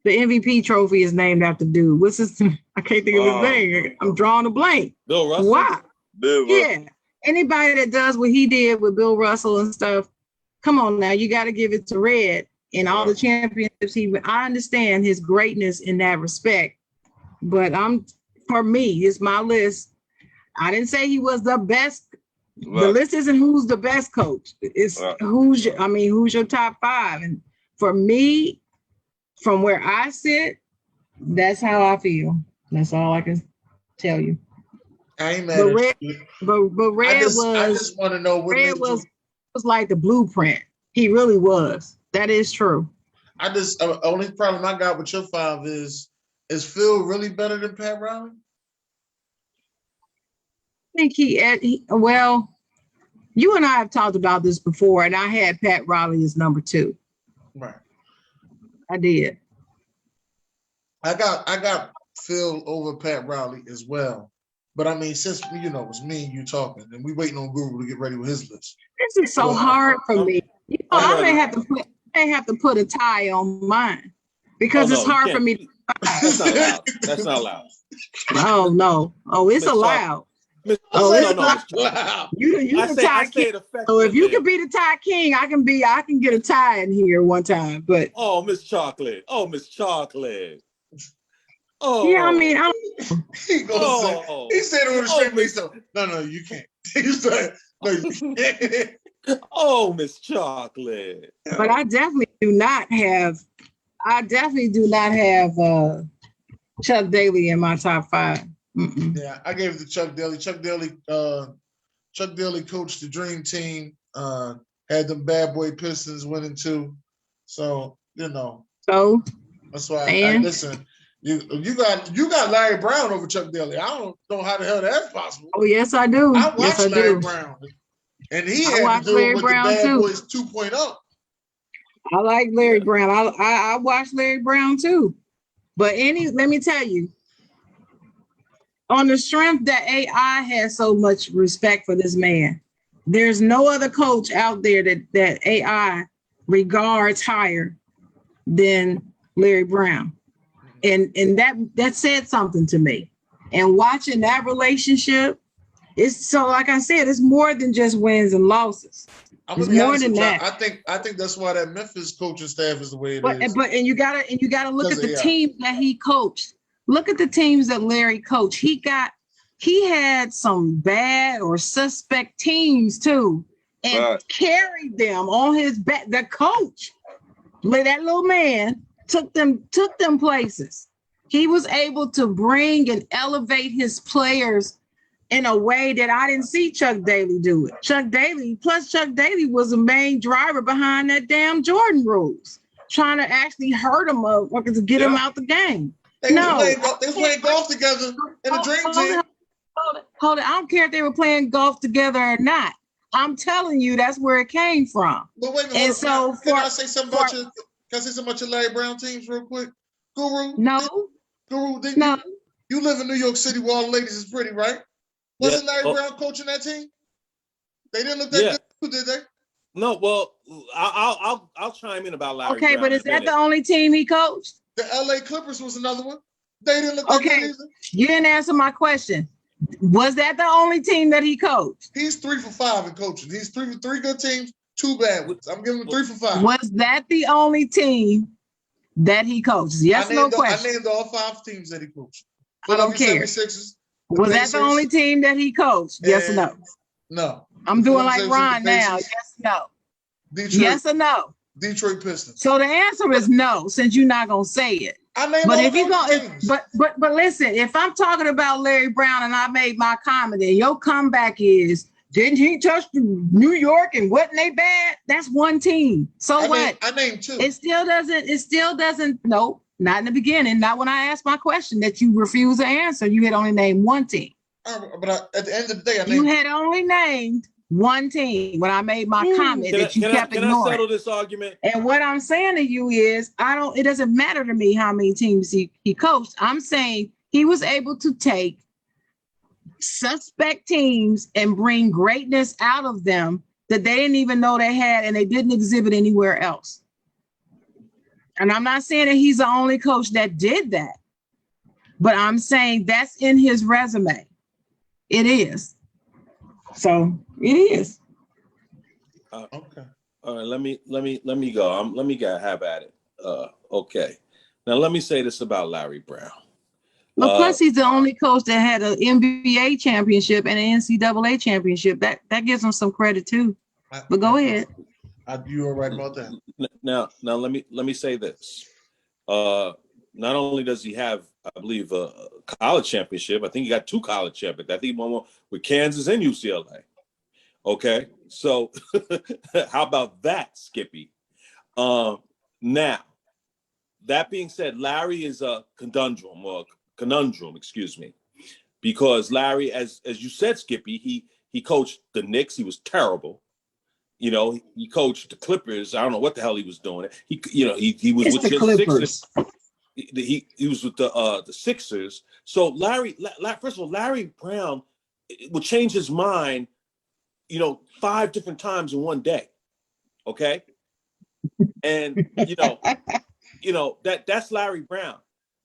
the MVP trophy is named after dude. What's his? I can't think of his name. I'm drawing a blank. Bill Russell. Why? Bill Russell. Yeah. Anybody that does what he did with Bill Russell and stuff, come on now, you got to give it to Red and all the championships I understand his greatness in that respect, but for me, it's my list. I didn't say he was the best. Right. The list isn't who's the best coach. It's who's your top 5. And for me, from where I sit, that's how I feel. That's all I can tell you. I ain't mad but at Red, you. but Red I just want to know what Red was like the blueprint. He really was. That is true. Only problem I got with your 5 is Phil really better than Pat Riley? I think well, you and I have talked about this before, and I had Pat Riley as number 2. Right. I did. I got Phil over Pat Riley as well. But I mean, since it's me and you talking, and we waiting on Google to get ready with his list. This is so hard for me. I may have to put a tie on mine because it's hard for me. That's not allowed. That's not allowed. Oh no! Oh, it's allowed. No, You the tie king. So if you can be the tie king, I can get a tie in here one time. But Miss Chocolate. Oh yeah, I mean, he said it with a straight face. No, you can't. He said, no, you can't. Oh, Miss Chocolate. But I definitely do not have Chuck Daly in my top 5. Mm-mm. Yeah, I gave it to Chuck Daly. Chuck Daly coached the Dream Team. Had them bad boy Pistons winning too. So So that's why I listen. You got Larry Brown over Chuck Daly. I don't know how the hell that's possible. Oh yes, I do. I watched Larry Brown, and he had to do it with Larry the Bad too. Boys 2.0. I like Larry Brown. I watched Larry Brown too. But let me tell you, on the strength that AI has so much respect for this man, there's no other coach out there that AI regards higher than Larry Brown. And that said something to me. And watching that relationship, it's so, like I said, it's more than just wins and losses. It's more than that. I think that's why that Memphis coaching staff is the way it is. But you gotta look at the team that he coached. Look at the teams that Larry coached. He had some bad or suspect teams too, and carried them on his back. The coach, that little man, took them places. He was able to bring and elevate his players in a way that I didn't see Chuck Daly do it. Chuck Daly was the main driver behind that damn Jordan rules, trying to actually hurt him to get him out the game. They was playing golf together in a Dream Team. Hold it. I don't care if they were playing golf together or not. I'm telling you, that's where it came from. But wait a minute. And so can I say something about your Larry Brown teams real quick? Guru? No. Guru, you live in New York City where all the ladies is pretty, right? Wasn't Larry Brown coaching that team? They didn't look that good, did they? No, well, I'll chime in about Larry Brown. Okay, but is that the only team he coached? The LA Clippers was another one. They didn't look that good either. You didn't answer my question. Was that the only team that he coached? He's 3 for 5 in coaching. He's 3 for 3 good teams, 2 bad ones. I'm giving him 3 for 5. Was that the only team that he coached? Yes, no question. I named all 5 teams that he coached. I don't care. 76ers. Was that the only team that he coached? Yes or no? No. I'm doing like 76ers, Ron the now. Pacers, Yes or no? Detroit, Yes or no? Detroit Pistons. So the answer is no, since you're not gonna say it. I named But all if you go, those teams. but listen, if I'm talking about Larry Brown and I made my comment, and your comeback is, didn't he touch New York and wasn't they bad? That's one team. So what? I named two. It still doesn't. Nope, not in the beginning. Not when I asked my question that you refused to answer. You had only named one team. But at the end of the day, You had only named one team when I made my comment that you kept ignoring. Can I settle this argument? And what I'm saying to you is, it doesn't matter to me how many teams he coached. I'm saying he was able to take suspect teams and bring greatness out of them that they didn't even know they had and they didn't exhibit anywhere else. And I'm not saying that he's the only coach that did that, but I'm saying that's in his resume. It is. So it is. Okay. All right, let me go. Let me have at it. Okay. Now let me say this about Larry Brown. But plus, he's the only coach that had an NBA championship and an NCAA championship. That gives him some credit too. But go ahead. You are right about that. Now let me say this. Not only does he have, I believe, a college championship, I think he got 2 college championships. I think he won with Kansas and UCLA. Okay, so how about that, Skippy? Now, that being said, Larry is a conundrum, excuse me, because Larry, as you said, Skippy, he coached the Knicks. He was terrible. You know, he coached the Clippers. I don't know what the hell he was doing. He was with the Sixers. He was with the Sixers. So Larry, first of all, Larry Brown will change his mind, 5 different times in one day. Okay. And that's Larry Brown.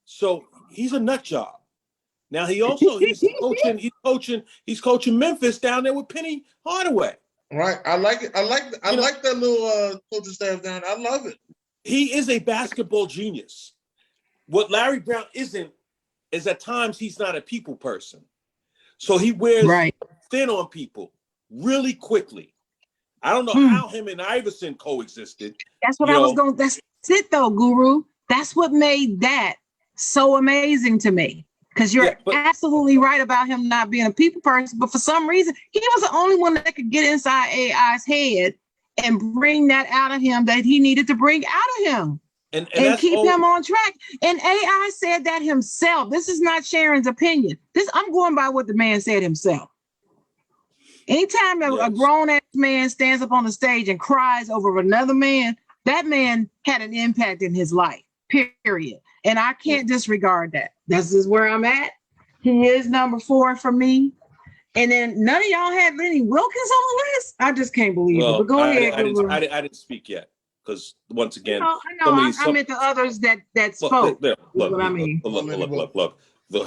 So he's a nut job. Now he's coaching Memphis down there with Penny Hardaway. Right. I like it. I like that little coaching staff down there. I love it. He is a basketball genius. What Larry Brown isn't is at times he's not a people person. So he wears thin on people really quickly. I don't know how him and Iverson coexisted. That's what I was going. That's it, though, Guru. That's what made that so amazing to me. Because you're absolutely right about him not being a people person, but for some reason, he was the only one that could get inside AI's head and bring that out of him that he needed to bring out of him and keep him on track. And AI said that himself. This is not Sharon's opinion. I'm going by what the man said himself. Anytime a grown-ass man stands up on the stage and cries over another man, that man had an impact in his life, period. And I can't disregard that. This is where I'm at. He is number 4 for me. And then none of y'all had Lenny Wilkins on the list. I just can't believe it. But go ahead. I didn't speak yet because once again, I meant the others that spoke. Look, what I mean. Look.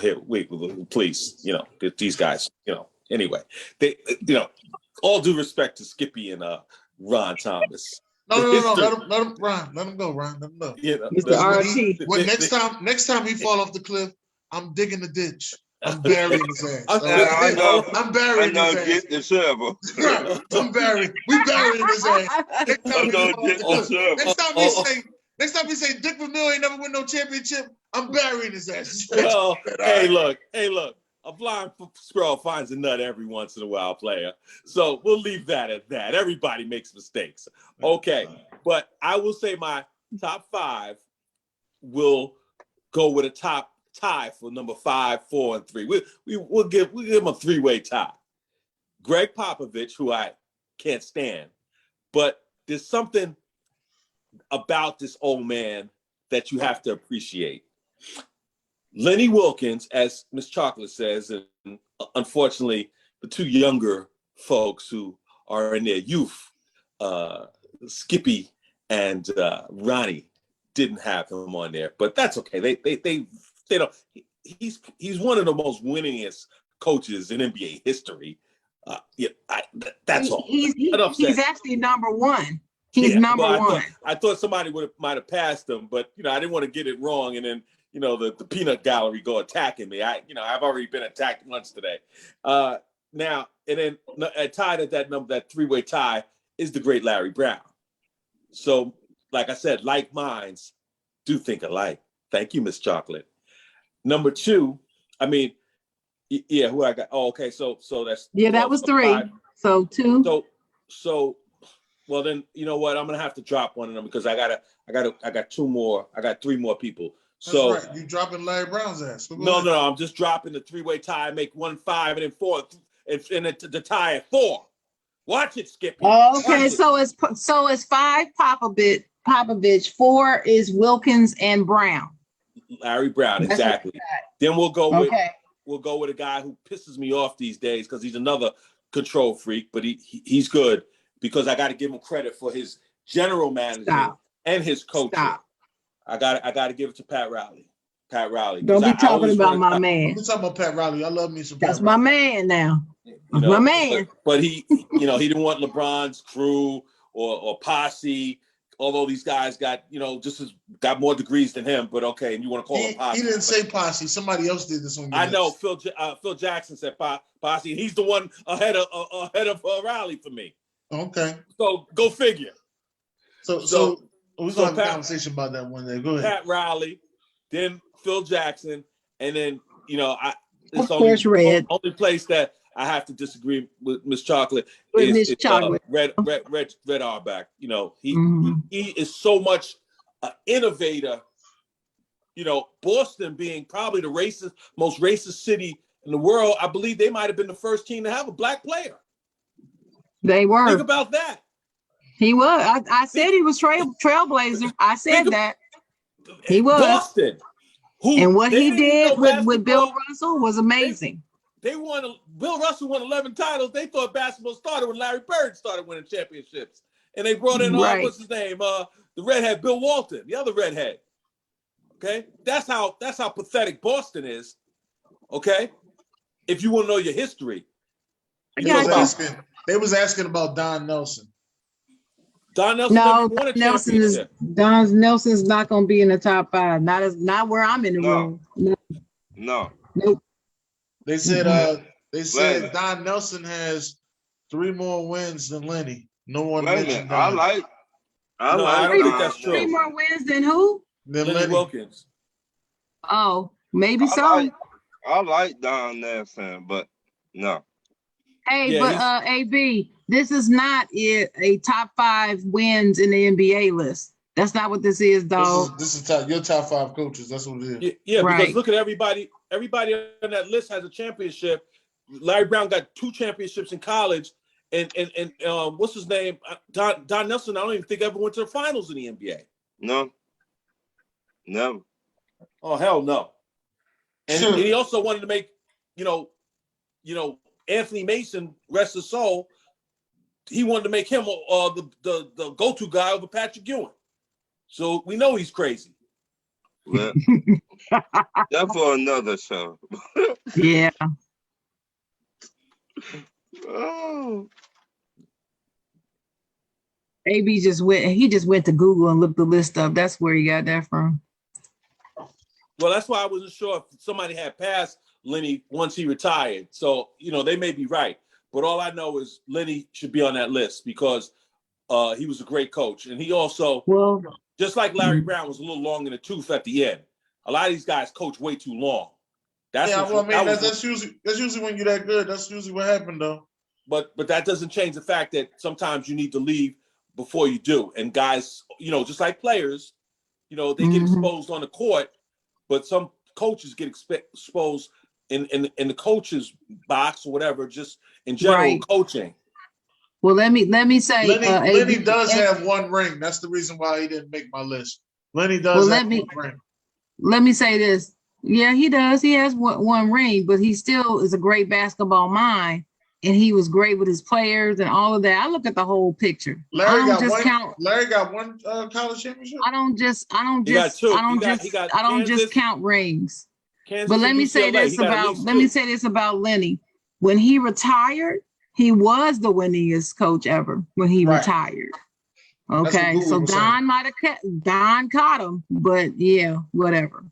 Here, wait, please. These guys. Anyway, they. All due respect to Skippy and Ron Thomas. No. Let him, Ron. Let him go, Ron. Let him go. Mr. RT. Next time he fall off the cliff, I'm digging the ditch. I'm burying his ass. I know. I'm burying his ass. Get the shovel. I'm burying. We burying his ass. Next time he say Dick Vermeil ain't never win no championship, I'm burying his ass. Well, hey, look. A blind squirrel finds a nut every once in a while, player. So we'll leave that at that. Everybody makes mistakes. Okay. But I will say my top 5 will go with a tie for number 5, 4, and 3. We'll give him a 3-way tie. Greg Popovich, who I can't stand, but there's something about this old man that you have to appreciate. Lenny Wilkins, as Miss Chocolate says, and unfortunately, the 2 younger folks who are in their youth, Skippy and Ronnie, didn't have him on there, but that's okay. They don't. He's one of the most winningest coaches in NBA history. That's all. He's actually number 1. He's number 1. I thought somebody might have passed him, but I didn't want to get it wrong, and then the peanut gallery go attacking me. I've already been attacked once today. Now, and then tied at that number, that three-way tie is the great Larry Brown. So, like I said, like minds do think alike. Thank you, Miss Chocolate. Number two, who I got? Oh, okay. So that's that was 3. 5. So 2. So, well then, you know what? I'm gonna have to drop one of them because I got 2 more. I got 3 more people. So that's right. You dropping Larry Brown's ass. So no, I'm just dropping the three-way tie. Make 1 5 and then 4, and the tie at 4. Watch it, Skippy. Okay, so it's 5 Popovich, 4 is Wilkins and Brown. Larry Brown, That's exactly. Then we'll go with a guy who pisses me off these days because he's another control freak, but he's good because I got to give him credit for his general management and his coaching. I got to give it to Pat Riley. Don't be talking about my man. I'm talking about Pat Riley. I love me some. That's my man now. My man. But he, he didn't want LeBron's crew or posse. Although these guys got, got more degrees than him. But okay, and you want to call him posse? He didn't say posse. Somebody else did this one. I know. Phil Jackson said posse, and he's the one ahead of Riley for me. Okay. So go figure. So we're gonna have a conversation about that one day. Go ahead. Pat Riley, then Phil Jackson, and then of course, Red. Only place that I have to disagree with Miss Chocolate is Red Auerbach. He is so much an innovator. Boston being probably the most racist city in the world, I believe they might have been the first team to have a black player. They were. Think about that. He was. I said he was trailblazer. I said that. He was. Boston. And what he did with Bill Russell was amazing. Bill Russell won 11 titles. They thought basketball started when Larry Bird started winning championships. And they brought in, what's his name? The redhead, Bill Walton, the other redhead. Okay? That's how pathetic Boston is. Okay? If you want to know your history. They was asking about Don Nelson. Don Nelson never won a championship. Don Nelson's not going to be in the top 5. Not where I'm in the room. No. Nope. They said Don Nelson has 3 more wins than Lenny. No one mentioned that. I don't think that's true. 3 more wins than who? Than Lenny Wilkins. Oh, maybe so. I like Don Nelson, but no. Hey, AB, this is not a top 5 wins in the NBA list. That's not what this is, dog. This is your top 5 coaches. That's what it is. Yeah, because look at everybody. Everybody on that list has a championship. Larry Brown got 2 championships in college, and what's his name? Don Nelson. I don't even think ever went to the finals in the NBA. No. Never. Oh hell no. And he also wanted to make, Anthony Mason, rest his soul. He wanted to make him the go-to guy over Patrick Ewing. So we know he's crazy. Well, that's for another show. Yeah. Oh. AB just went to Google and looked the list up. That's where he got that from. Well, that's why I wasn't sure if somebody had passed Lenny once he retired. So, they may be right. But all I know is Lenny should be on that list because he was a great coach. And he also, just like Larry Brown was a little long in the tooth at the end. A lot of these guys coach way too long. That's usually when you're that good. That's usually what happened, though. But that doesn't change the fact that sometimes you need to leave before you do. And guys, just like players, they get exposed on the court, but some coaches get exposed in the coach's box or whatever, just in general coaching. Well, let me say, Lenny does have 1 ring. That's the reason why he didn't make my list. Lenny does have 1 ring. Let me say this. Yeah, he does. He has 1 ring, but he still is a great basketball mind, and he was great with his players and all of that. I look at the whole picture. Larry got 1 college championship. I don't just count rings. Kansas but let me say this about Lenny. When he retired, he was the winningest coach ever when he retired. Okay, so Don caught him, but yeah, whatever.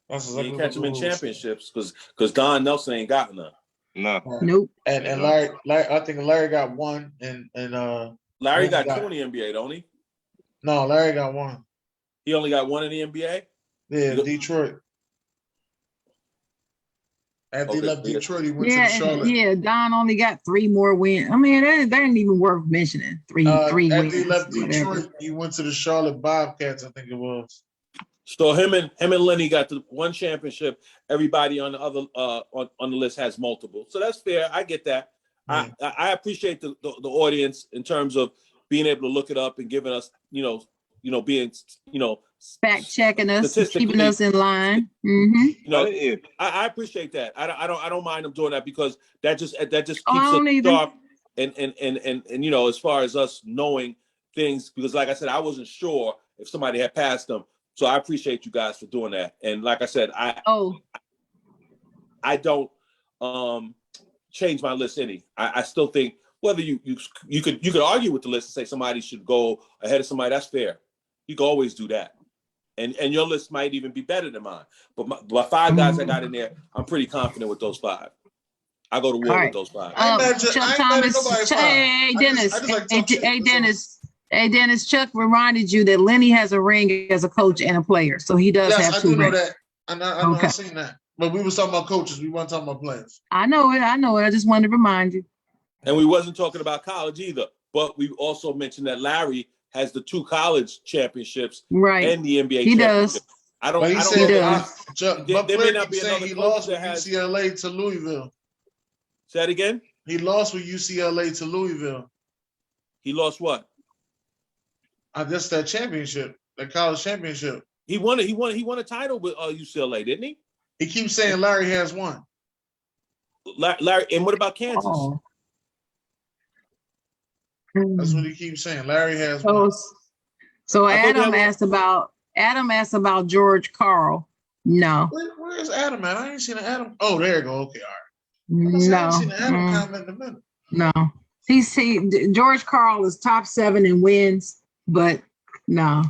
That's You exactly ain't what catch the him in rules say. championships because Don Nelson ain't got none. No. Nope. And Larry, I think Larry got one, and Larry Randy got 2 in the NBA, don't he? no, Larry got one. He only got 1 in the NBA? Yeah, You go- Detroit. After he Okay. left Detroit, he went to the Yeah, Charlotte. yeah. Don only got 3 more wins. I mean, that ain't even worth mentioning. Three After he wins. left Whatever. Detroit, he went to the Charlotte Bobcats, I think it was. So him and Lenny got the 1 championship. Everybody on the other on the list has multiple. So that's fair. I get that. Yeah. I appreciate the audience in terms of being able to look it up and giving us, being, Fact checking us, statistically, keeping us in line. Mm-hmm. I appreciate that. I don't mind them doing that because that just keeps I us don't either. sharp and as far as us knowing things, because like I said, I wasn't sure if somebody had passed them. So I appreciate you guys for doing that. And like I said, I don't change my list any. I still think whether you could argue with the list and say somebody should go ahead of somebody, that's fair. You can always do that. And your list might even be better than mine. But my 5 guys I got in there, I'm pretty confident with those 5. I go to war with those 5. Chuck Thomas, hey Dennis. Hey Dennis, Chuck reminded you that Lenny has a ring as a coach and a player, so he does have 2 I do know rings. that. I know. I've seen that. But we were talking about coaches. We weren't talking about players. I know it. I just wanted to remind you. And we wasn't talking about college either. But we also mentioned that Larry has the 2 college championships and the NBA he championship. Does. I don't. But he I don't said there may not be another he coach lost that with has. UCLA to Louisville. Say that again. He lost with UCLA to Louisville. He lost what? I guess that championship, that college championship. He won a title with UCLA, didn't he? He keeps saying Larry has one. Larry, and what about Kansas? Oh. That's what he keeps saying. Larry has one. So Adam asked about George Karl. No. Where's Adam at? I ain't seen an Adam. Oh, there you go. Okay, all right. I haven't seen an Adam comment in a minute. No. George Karl is top 7 in wins, but no.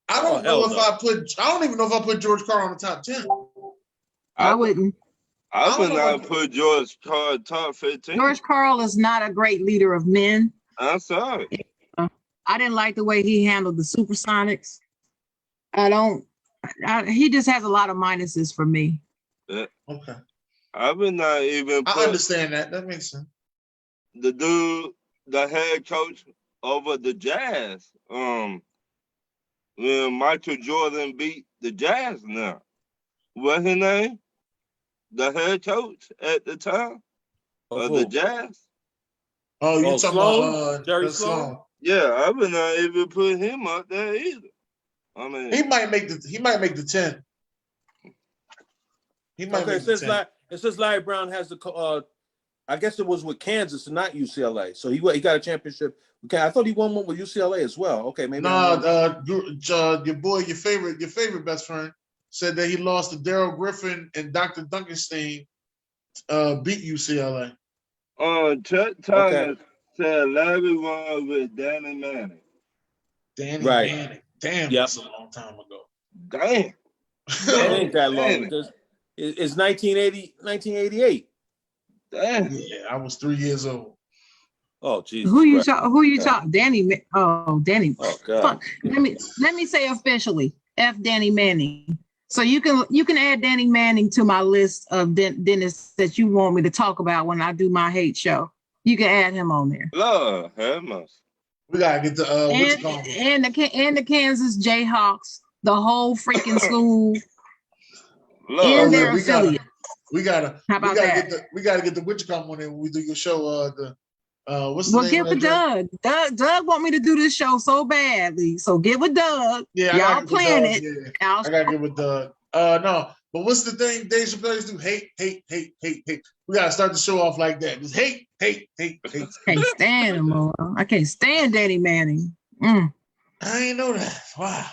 I don't know if I don't even know if I put George Karl on the top 10. I wouldn't. I would not put George Karl top 15. George Karl is not a great leader of men. I'm sorry. I didn't like the way he handled the Supersonics. He just has a lot of minuses for me. Yeah. Okay. I would not even I understand that. That makes sense. The dude, the head coach over the Jazz, when Michael Jordan beat the Jazz now. What's his name? The head coach at the time of the Jazz. Oh, you're talking about Jerry Sloan? Yeah, I would not even put him up there either. I mean, he might make the 10. He might make the 10. It says Larry Brown has the I guess it was with Kansas and not UCLA. So he got a championship. Okay, I thought he won one with UCLA as well. Okay, maybe. Your boy, your favorite best friend said that he lost to Daryl Griffin and Dr. Duncanstein beat UCLA. Chuck Thomas said Larry won with Danny Manning. Danny Manning. Damn, that's a long time ago. Damn. It ain't that long. It's 1988. Damn. Yeah, I was 3 years old. Oh, Jesus. Who you talk? Danny. Oh, Danny. Oh, God. Let me say officially, F Danny Manning. So you can add Danny Manning to my list of dentists that you want me to talk about when I do my hate show. You can add him on there. Lord have mercy. We gotta get the and the Kansas Jayhawks, the whole freaking school, and their affiliate. We gotta get the Wichita one in when we do your show. What's the name? Get with Doug. Doug want me to do this show so badly. So get with Doug. Yeah, y'all plan it. Yeah. I gotta get with Doug. No, but what's the thing Dave Chappelle do? Hate. We gotta start the show off like that. Just hate. Can't stand him, more. I can't stand Danny Manning. I ain't know that. Wow.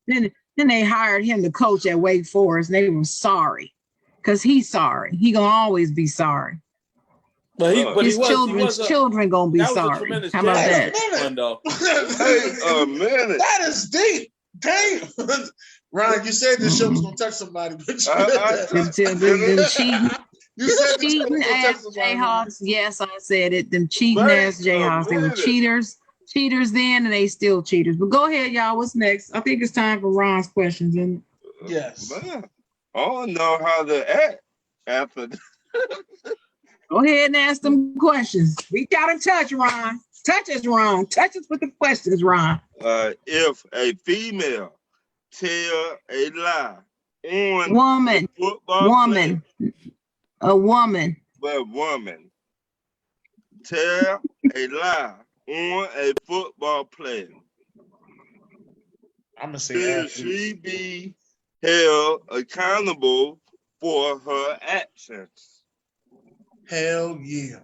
Then they hired him to coach at Wake Forest, and they were sorry. Because he's sorry. He gonna always be sorry. But his children gonna be sorry. How about that? Wait a minute. That is deep. Damn. Ron, you said this show was gonna touch somebody, but you Them cheating, you said this show was cheating gonna touch ass somebody. Jayhawks. Yes, I said it. Them cheating Wait ass a Jayhawks. They were minute. cheaters then, and they still cheaters. But go ahead, y'all. What's next? I think it's time for Ron's questions. And Yes. Man, I don't know how to act after that. go ahead and ask them questions. Reach out and touch, Ron. Touch us, Ron. Touch us with the questions, Ron. If a female tell a lie on Woman, a football woman, a woman. player, woman tell a lie on a football player, I'm gonna say should athlete. she be held accountable for her actions? Hell yeah.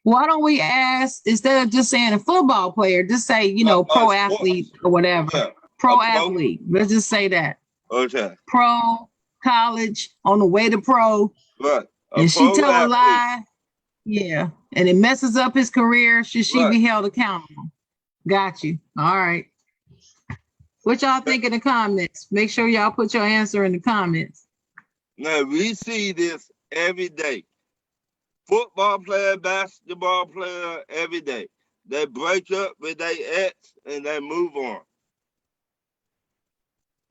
Why don't we ask, instead of just saying a football player, just say, pro athlete or whatever. Yeah. Pro A pro- athlete. Let's just say that. Okay, Pro, college, on the way to pro. right. And she pro tell a athlete. lie. Yeah. And it messes up his career. Should she Right. be held accountable? Got you. All right. What y'all think in the comments? Make sure y'all put your answer in the comments. Now we see this every day. Football player, basketball player, every day. They break up with their ex and they move on.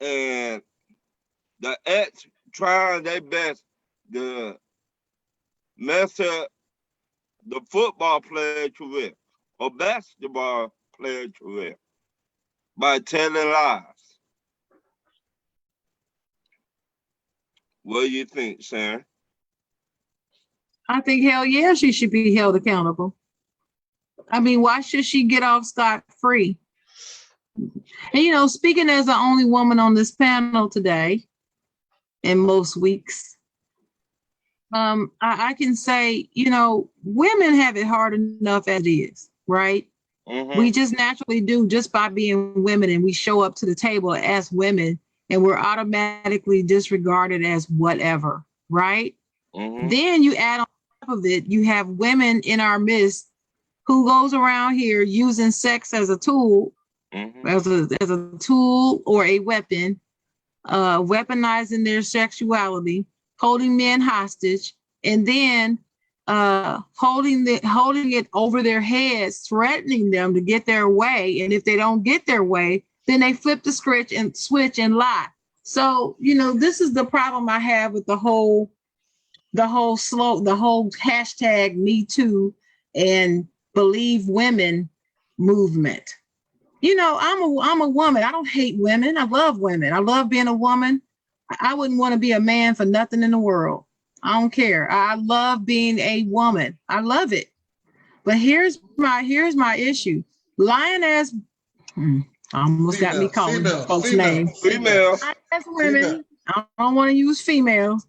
And the ex trying their best to mess up the football player career or basketball player career by telling lies. What do you think, Sharon? I think hell yeah, she should be held accountable. I mean, why should she get off scot-free? And speaking as the only woman on this panel today, and most weeks, I can say, women have it hard enough as it is, right? Mm-hmm. We just naturally do, just by being women, and we show up to the table as women, and we're automatically disregarded as whatever, right? Mm-hmm. Then you add on top of it, you have women in our midst who goes around here using sex as a tool, Mm-hmm. as a tool or a weapon, weaponizing their sexuality, holding men hostage, and then holding it over their heads, threatening them to get their way. And if they don't get their way, then they flip the switch and lie. So, this is the problem I have with the whole hashtag Me Too and Believe Women movement. I'm a woman. I don't hate women. I love women. I love being a woman. I wouldn't want to be a man for nothing in the world. I don't care. I love being a woman. I love it. But here's my issue. Lioness, almost got me calling folks' names. Female. Lioness women. I don't want to use females.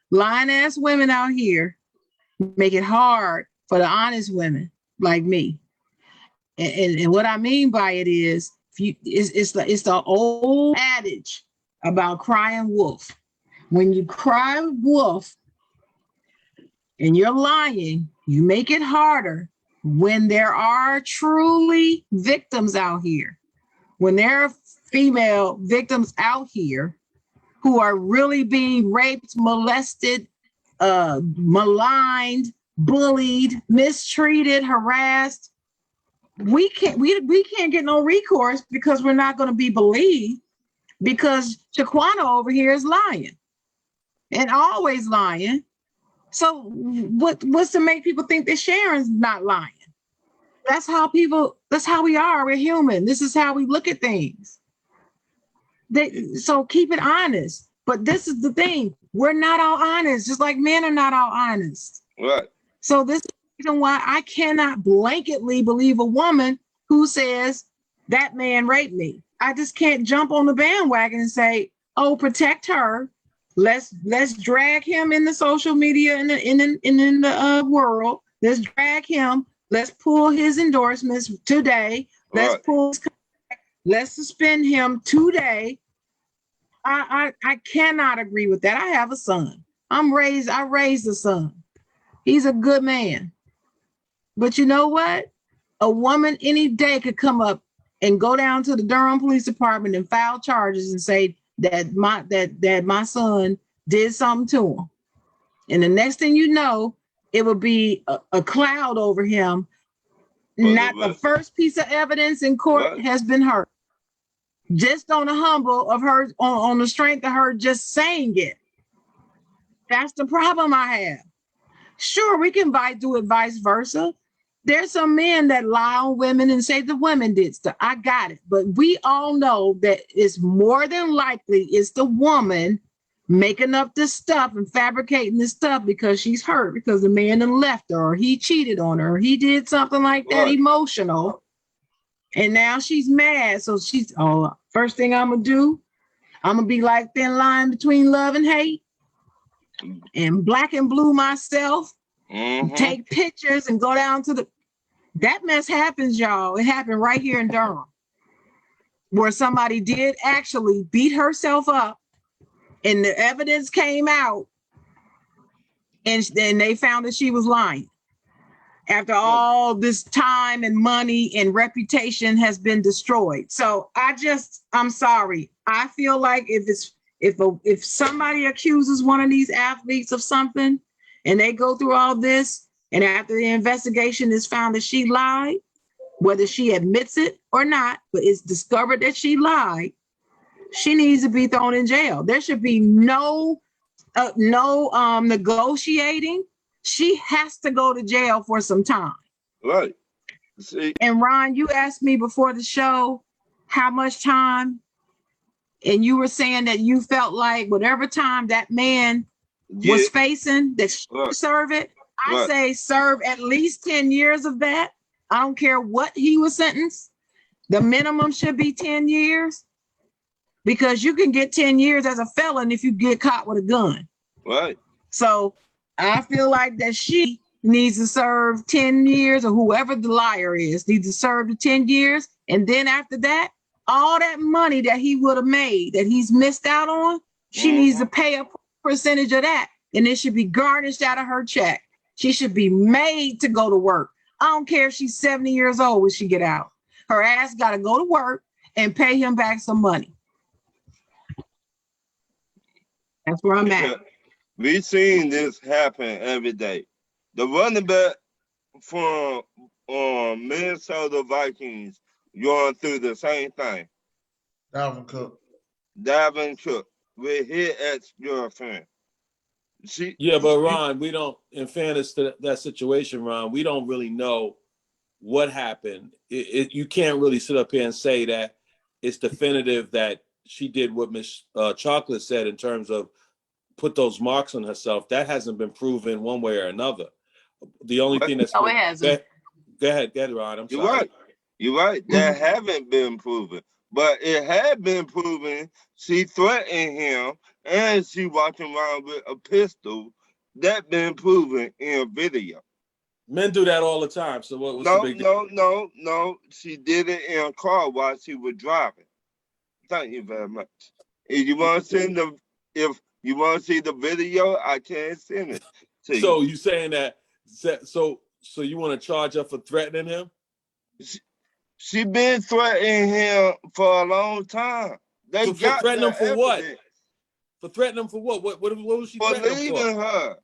Lioness women out here make it hard for the honest women like me. And what I mean by it is, it's the old adage about crying wolf. When you cry wolf and you're lying, you make it harder when there are truly victims out here. When there are female victims out here who are really being raped, molested, maligned, bullied, mistreated, harassed. We can't get no recourse because we're not going to be believed, because Shaquana over here is lying and always lying. So what's to make people think that Sharon's not lying? That's how we are. We're human. This is how we look at things. So keep it honest. But this is the thing. We're not all honest, just like men are not all honest. Right. So this is the reason why I cannot blanketly believe a woman who says that man raped me. I just can't jump on the bandwagon and say, oh, protect her. Let's drag him in the social media in the world. Let's drag him. Let's pull his endorsements today. Let's suspend him today. I cannot agree with that. I have a son. I raised a son. He's a good man. But you know what? A woman any day could come up and go down to the Durham Police Department and file charges and say that my son did something to him. And the next thing you know, it will be a cloud over him. Not the first piece of evidence in court has been heard. Just on the humble of her, on the strength of her just saying it. That's the problem I have. Sure, we can do it vice versa. There's some men that lie on women and say the women did stuff. I got it. But we all know that it's more than likely it's the woman making up this stuff and fabricating this stuff because she's hurt, because the man done left her, or he cheated on her, or he did something like that emotional. And now she's mad. So she's, first thing I'm going to do, I'm going to be like thin line between love and hate, and black and blue myself, take pictures and go down to that mess happens, y'all. It happened right here in Durham, where somebody did actually beat herself up, and the evidence came out, and then they found that she was lying. After all this time and money and reputation has been destroyed. So I'm sorry. I feel like if somebody accuses one of these athletes of something and they go through all this, and after the investigation is found that she lied, whether she admits it or not, but it's discovered that she lied, she needs to be thrown in jail. There should be no negotiating. She has to go to jail for some time. Right. See. And Ron, you asked me before the show how much time, and you were saying that you felt like whatever time that man was facing, that she should serve it. I say serve at least 10 years of that. I don't care what he was sentenced. The minimum should be 10 years, because you can get 10 years as a felon if you get caught with a gun. Right. So I feel like that she needs to serve 10 years, or whoever the liar is needs to serve the 10 years. And then after that, all that money that he would have made that he's missed out on, she needs to pay a percentage of that. And it should be garnished out of her check. She should be made to go to work. I don't care if she's 70 years old when she get out. Her ass got to go to work and pay him back some money. That's where I'm at. We seen this happen every day. The running back from Minnesota Vikings going through the same thing. Dalvin Cook with his ex-girlfriend. But Ron, we don't, in fairness to that situation, Ron, we don't really know what happened. You can't really sit up here and say that it's definitive that she did what Miss Chocolate said in terms of put those marks on herself. That hasn't been proven one way or another. The only thing that's it hasn't. Go ahead, Ron. I'm sorry. You're right. That haven't been proven, but it had been proven. She threatened him, and she walking around with a pistol. That been proven in a video. Men do that all the time. So what's the big deal? No. She did it in a car while she was driving. Thank you very much. If you want to see the video, I can send it to you. So you saying that? So you want to charge her for threatening him? She been threatening him for a long time. For threatening him for what? For threatening him for what? What was she threatening him for? Leaving her.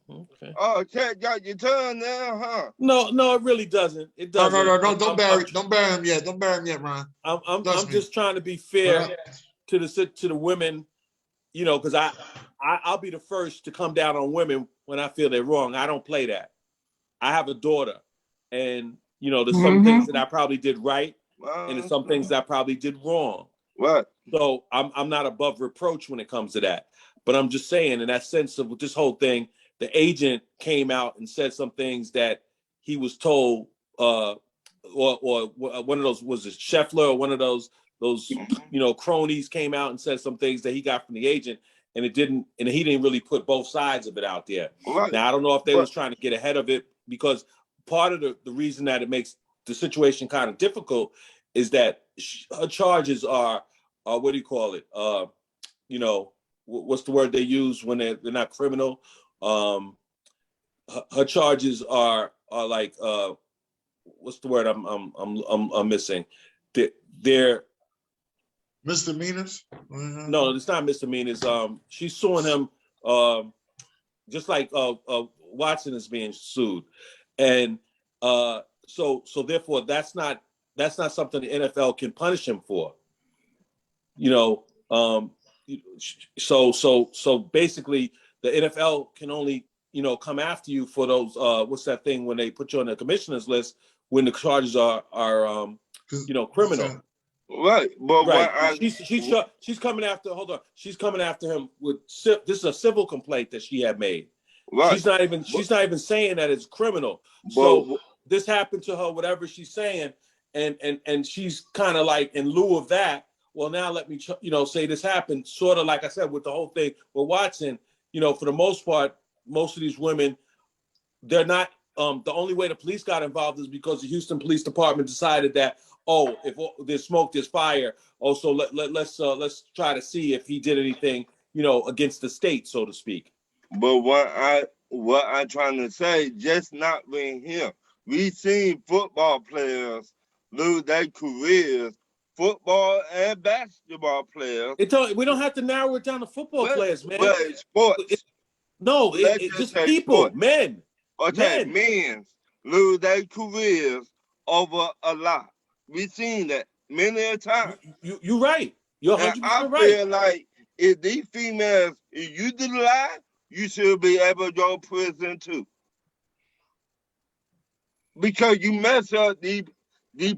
Okay. Oh, Cat got your tongue now, huh? No, it really doesn't. It doesn't. No, don't bury him yet. Don't bury him yet, Ron. I'm just trying to be fair to the women, because I'll be the first to come down on women when I feel they're wrong. I don't play that. I have a daughter, and there's some things that I probably did right, and there's some things that I probably did wrong. What? So I'm not above reproach when it comes to that. But I'm just saying, in that sense of this whole thing, the agent came out and said some things that he was told, or one of those, was it Scheffler, or one of those cronies came out and said some things that he got from the agent, and he didn't really put both sides of it out there. Right. Now I don't know if they was trying to get ahead of it, because part of the reason that it makes the situation kind of difficult is that her charges are what do you call it? What's the word they use when they're not criminal? her charges are like what's the word I'm missing? They're Misdemeanors? no, it's not misdemeanors. She's suing him just like Watson is being sued, and so therefore that's not something the NFL can punish him for. You know, so basically the NFL can only come after you for those what's that thing when they put you on the commissioner's list when the charges are criminal. Right, but Right. what She's coming after. Hold on. She's coming after him with this is a civil complaint that she had made. right, She's not even saying that it's criminal. but So this happened to her, whatever she's saying, and she's kind of like in lieu of that. Well, now let me say this happened. Sort of like I said with the whole thing with Watson. For the most part, most of these women, they're not. The only way the police got involved is because the Houston Police Department decided that, oh, if there's smoke, there's fire. Oh, so let's try to see if he did anything, against the state, so to speak. But what I'm trying to say, just not being here. We seen football players lose their careers, football and basketball players. We don't have to narrow it down to football players, man. But sports. It's just people, sports. men. Okay, men lose their careers over a lot. We seen that many a time. You're right. You're 100% I right. feel like if these females, if you did lie, you should be able to go to prison too. Because you mess up the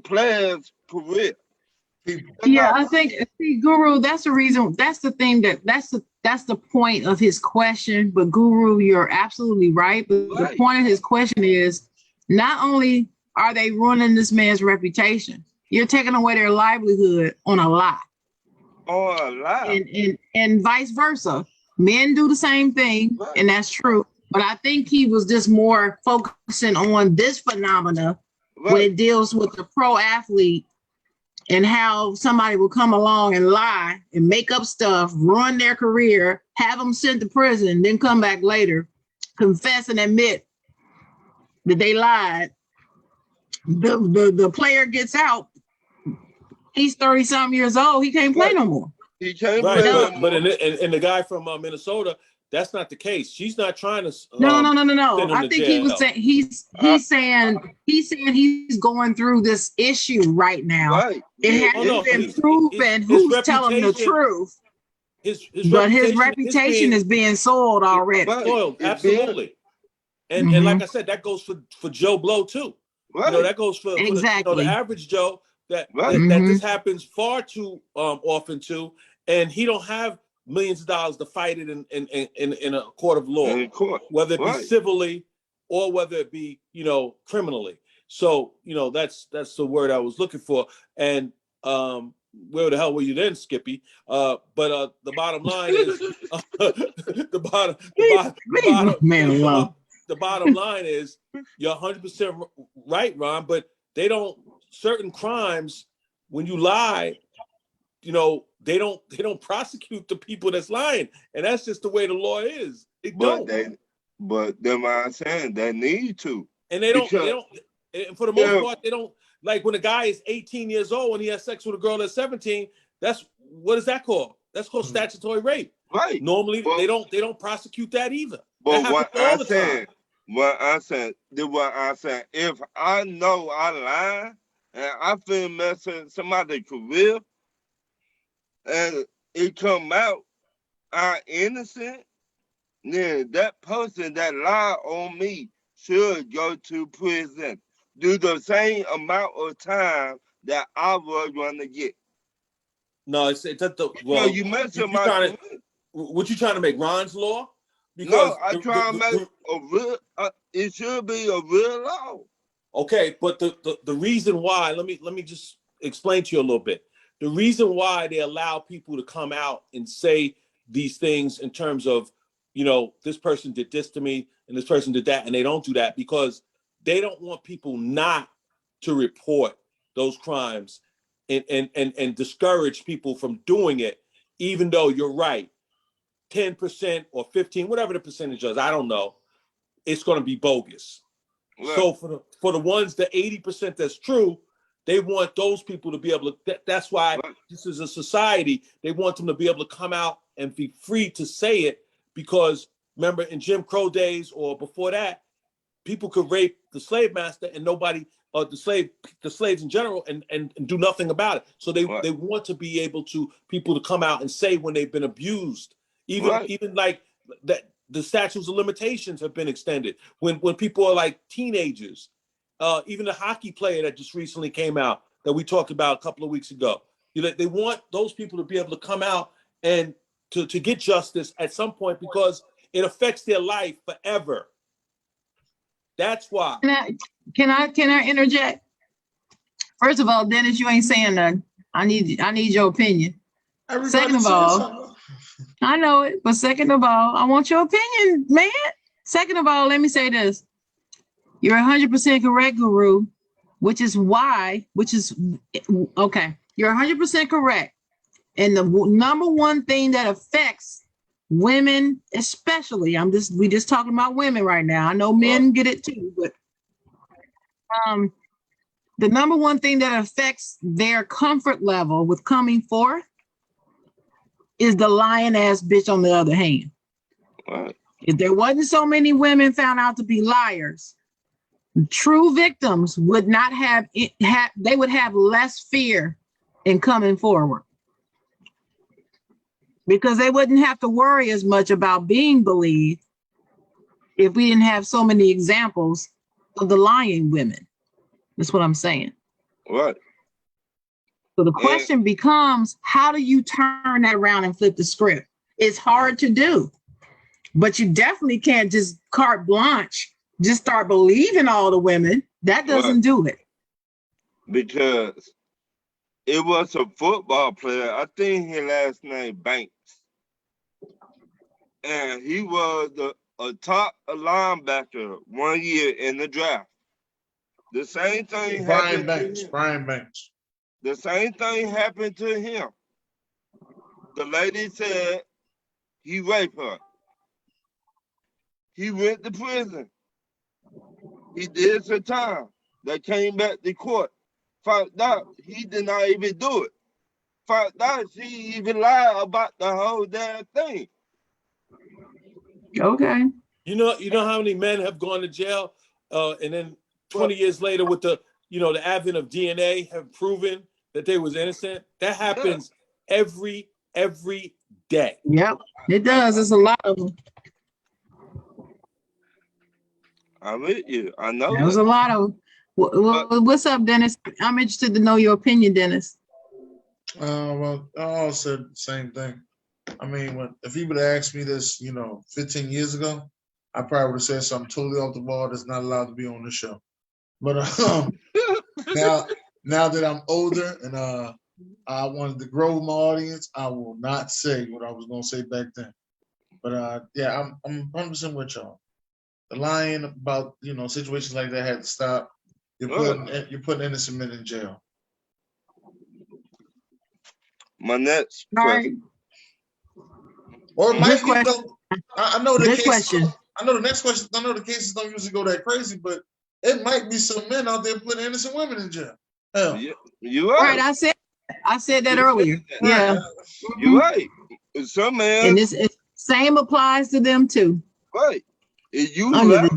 players' career. Yeah, I think, see, Guru, that's the reason, that's the thing that's the point of his question. But Guru, you're absolutely right. But the point of his question is not only are they ruining this man's reputation, you're taking away their livelihood on a lie. Oh, a lie. And vice versa. Men do the same thing, and that's true. But I think he was just more focusing on this phenomena when it deals with the pro athlete and how somebody will come along and lie and make up stuff, ruin their career, have them sent to prison, then come back later, confess and admit that they lied. The player gets out. He's 30-something years old. He can't play no more. He can't Right, play but and the guy from Minnesota, that's not the case. She's not trying to. No. send him I to think he jail. was saying he's saying he's going through this issue right now. Right. It hasn't been proven who's telling the truth. His reputation is being soiled already. Soiled, absolutely. And like I said, that goes for Joe Blow too. Right. That goes for Exactly. the average Joe that this happens far too often too, and he don't have millions of dollars to fight it in a court of law, whether it be civilly or whether it be criminally. So that's the word I was looking for. And where the hell were you then, Skippy? But the bottom line is the bottom line is you're 100% right, Ron. But they don't, certain crimes when you lie, they don't prosecute the people that's lying, and that's just the way the law is. But then I'm saying they need to, and they don't. And for the most part, they don't. Like when a guy is 18 years old and he has sex with a girl that's 17, what is that called? That's called statutory rape. Right. Normally, they don't prosecute that either. But that what I'm saying, if I know I lie and I feel messing somebody's career, and it come out I'm innocent, then that person that lied on me should go to prison. Do the same amount of time that I was going to get. No, it's well. You mentioned my. What you trying to make Ron's law? Because no, I'm trying to make a real. It should be a real law. Okay, but the reason why, let me just explain to you a little bit. The reason why they allow people to come out and say these things in terms of, this person did this to me and this person did that, and they don't do that because they don't want people not to report those crimes and discourage people from doing it, even though you're right, 10% or 15, whatever the percentage is, I don't know. it's going to be bogus. Right. So for the ones, the 80% that's true, they want those people to be able to. That's why this is a society. They want them to be able to come out and be free to say it, because remember in Jim Crow days or before that, people could rape the slave master and nobody, or the slaves in general, and do nothing about it. So they want to be able to people to come out and say when they've been abused, even like that. The statutes of limitations have been extended when people are like teenagers. Even the hockey player that just recently came out that we talked about a couple of weeks ago. They want those people to be able to come out and to get justice at some point, because it affects their life forever. That's why. Can I interject? First of all, Dennis, you ain't saying nothing. I need your opinion. Second of all, I know it, but second of all, I want your opinion, man. Second of all, let me say this. You're 100% correct, Guru, which is okay. You're 100% correct. And the number one thing that affects women, especially, we just talking about women right now. I know men get it too, but the number one thing that affects their comfort level with coming forth is the lying ass bitch on the other hand. Right. If there wasn't so many women found out to be liars, true victims would not they would have less fear in coming forward, because they wouldn't have to worry as much about being believed if we didn't have so many examples of the lying women. That's what I'm saying. Right. So the question becomes, how do you turn that around and flip the script? It's hard to do, but you definitely can't just carte blanche, just start believing all the women. That doesn't do it. Because it was a football player, I think his last name Banks, and he was a top linebacker 1 year in the draft. The same thing happened to him. Brian Banks. The same thing happened to him. The lady said he raped her. He went to prison. He did some time. They came back to court. Found out he did not even do it. Found out she even lied about the whole damn thing. Okay. You know how many men have gone to jail, and then 20 years later, with the advent of DNA, have proven that they was innocent. That happens every day. Yep, it does. There's a lot of them. I'm with you. I know. There's a lot of them. What's up, Dennis? I'm interested to know your opinion, Dennis. Well, I all said the same thing. I mean, if he would have asked me this, 15 years ago, I probably would have said something totally off the wall that's not allowed to be on the show. But now that I'm older and I wanted to grow my audience, I will not say what I was going to say back then. But yeah, I'm 100% with y'all. The lying about situations like that had to stop. You're putting innocent men in jail. My next question. Or it might be. I know the Good cases, question. I know the next question. I know the cases don't usually go that crazy, but it might be some men out there putting innocent women in jail. Hell. You right. Right. I said that earlier. Yeah. You're right. Some men. And this same applies to them too. Right. If you lie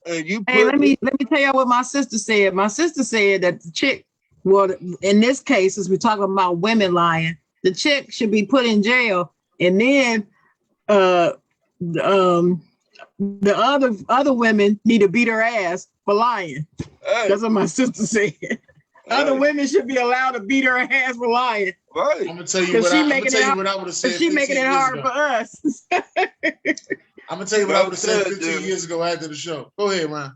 and you put. Hey, let me tell y'all what my sister said. My sister said that the chick, well, in this case, as we're talking about women lying, the chick should be put in jail, and then the other women need to beat her ass for lying. Hey. That's what my sister said. Other women should be allowed to beat her ass for lying. Right. I'm gonna tell you what I would have said. She's making it hard for us. I'm gonna tell you what I would have said 15 years ago after the show. Go ahead, Ryan.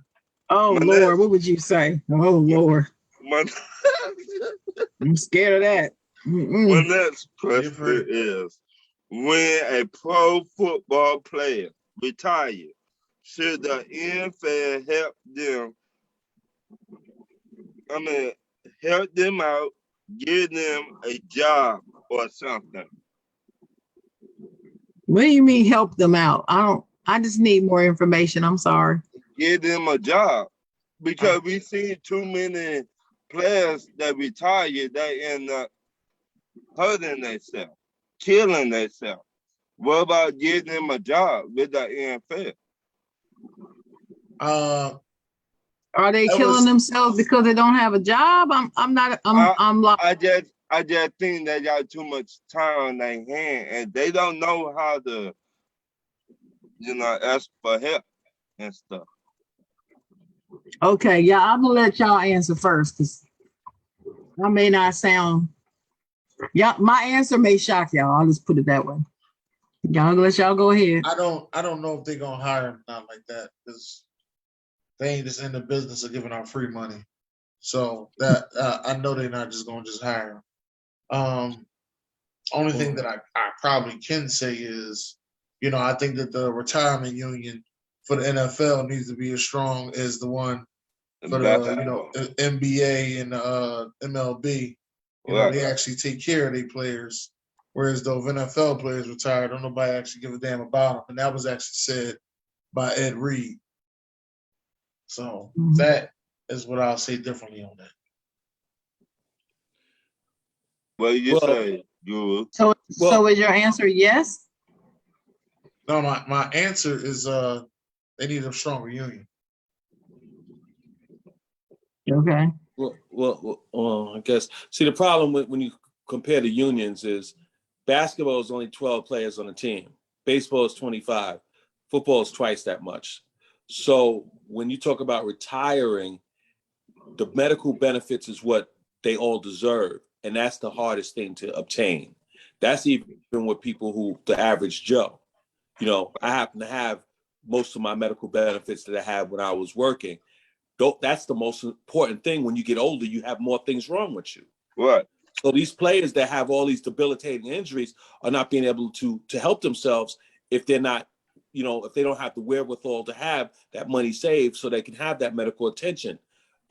Oh Lord, what would you say? Oh Lord. I'm scared of that. My next question is: when a pro football player retires, should the NFL help them? Help them out, give them a job or something. What do you mean help them out? I I just need more information. I'm sorry. Give them a job. Because we see too many players that retire that end up hurting themselves, killing themselves. What about getting them a job with the NFL? Are they That killing was- themselves because they don't have a job? I'm lost. I just think they got too much time on their hand and they don't know how to, ask for help and stuff. Okay, yeah, I'm gonna let y'all answer first because I may not sound. Yeah, my answer may shock y'all. I'll just put it that way. Let y'all go ahead. I don't know if they're gonna hire him not like that because they ain't just in the business of giving out free money. So that I know they're not just gonna just hire him. Only thing that I probably can say is, I think that the retirement union for the NFL needs to be as strong as the one for the NBA and MLB. They actually take care of their players. Whereas though if NFL players retire, don't nobody actually give a damn about them. And that was actually said by Ed Reed. So that is what I'll say differently on that. What did you say, Guru? So is your answer yes? No, my answer is they need a stronger union. Okay. Well, I guess. See, the problem when you compare the unions is basketball is only 12 players on a team. Baseball is 25. Football is twice that much. So when you talk about retiring, the medical benefits is what they all deserve. And that's the hardest thing to obtain. That's even with people the average Joe. I happen to have most of my medical benefits that I had when I was working. That's the most important thing. When you get older, you have more things wrong with you. Right. So these players that have all these debilitating injuries are not being able to help themselves if they're not, if they don't have the wherewithal to have that money saved so they can have that medical attention.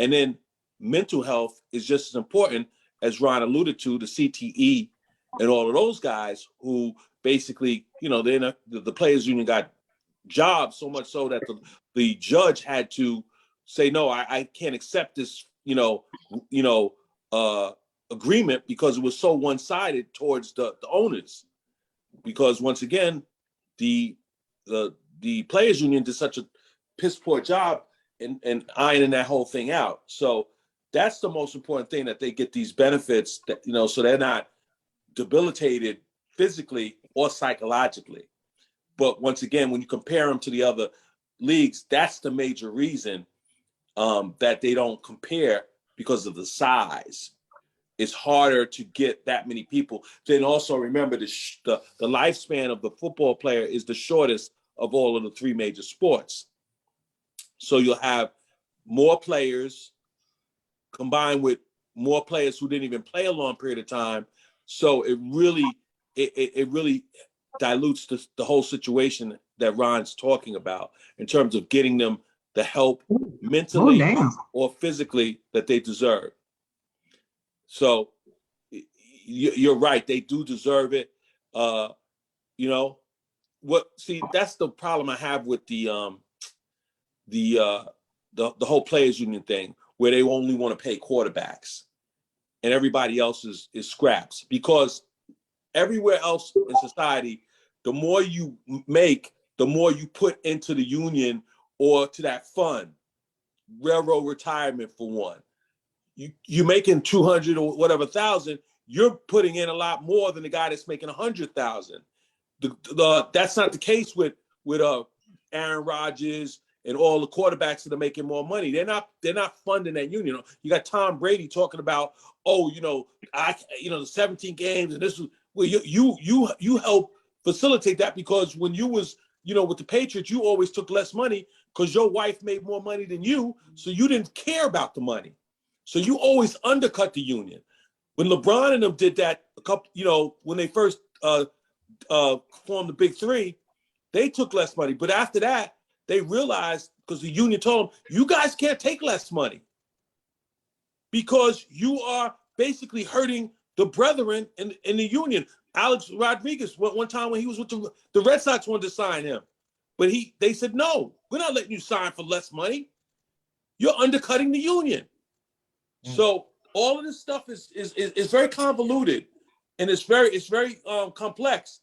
And then mental health is just as important, as Ron alluded to, the CTE and all of those guys who basically, the players union got jobs so much so that the judge had to say, no, I can't accept this, agreement because it was so one-sided towards the owners. Because once again, the players union did such a piss poor job in ironing that whole thing out. So that's the most important thing, that they get these benefits that, so they're not debilitated physically or psychologically. But once again, when you compare them to the other leagues, that's the major reason that they don't compare, because of the size. It's harder to get that many people. Then also remember the lifespan of the football player is the shortest of all of the three major sports. So you'll have more players combined with more players who didn't even play a long period of time. So it really dilutes the whole situation that Ron's talking about in terms of getting them the help mentally or physically that they deserve. So you're right. They do deserve it. That's the problem I have with the whole players union thing, where they only want to pay quarterbacks and everybody else is scraps. Because everywhere else in society, the more you make, the more you put into the union or to that fund. Railroad retirement, for one. You're making 200 or whatever thousand, you're putting in a lot more than the guy that's making 100,000. That's not the case with Aaron Rodgers and all the quarterbacks that are making more money. They're not funding that union. You got Tom Brady talking about, the 17 games and this was, well, you help facilitate that, because when you was, with the Patriots, you always took less money because your wife made more money than you, so you didn't care about the money. So you always undercut the union. When LeBron and them did that a couple, when they first formed the Big Three, they took less money. But after that, they realized, because the union told them, you guys can't take less money because you are basically hurting the brethren in the union. Alex Rodriguez, one time when he was with the Red Sox, wanted to sign him. But they said, no, we're not letting you sign for less money. You're undercutting the union. So all of this stuff is very convoluted, and it's very complex.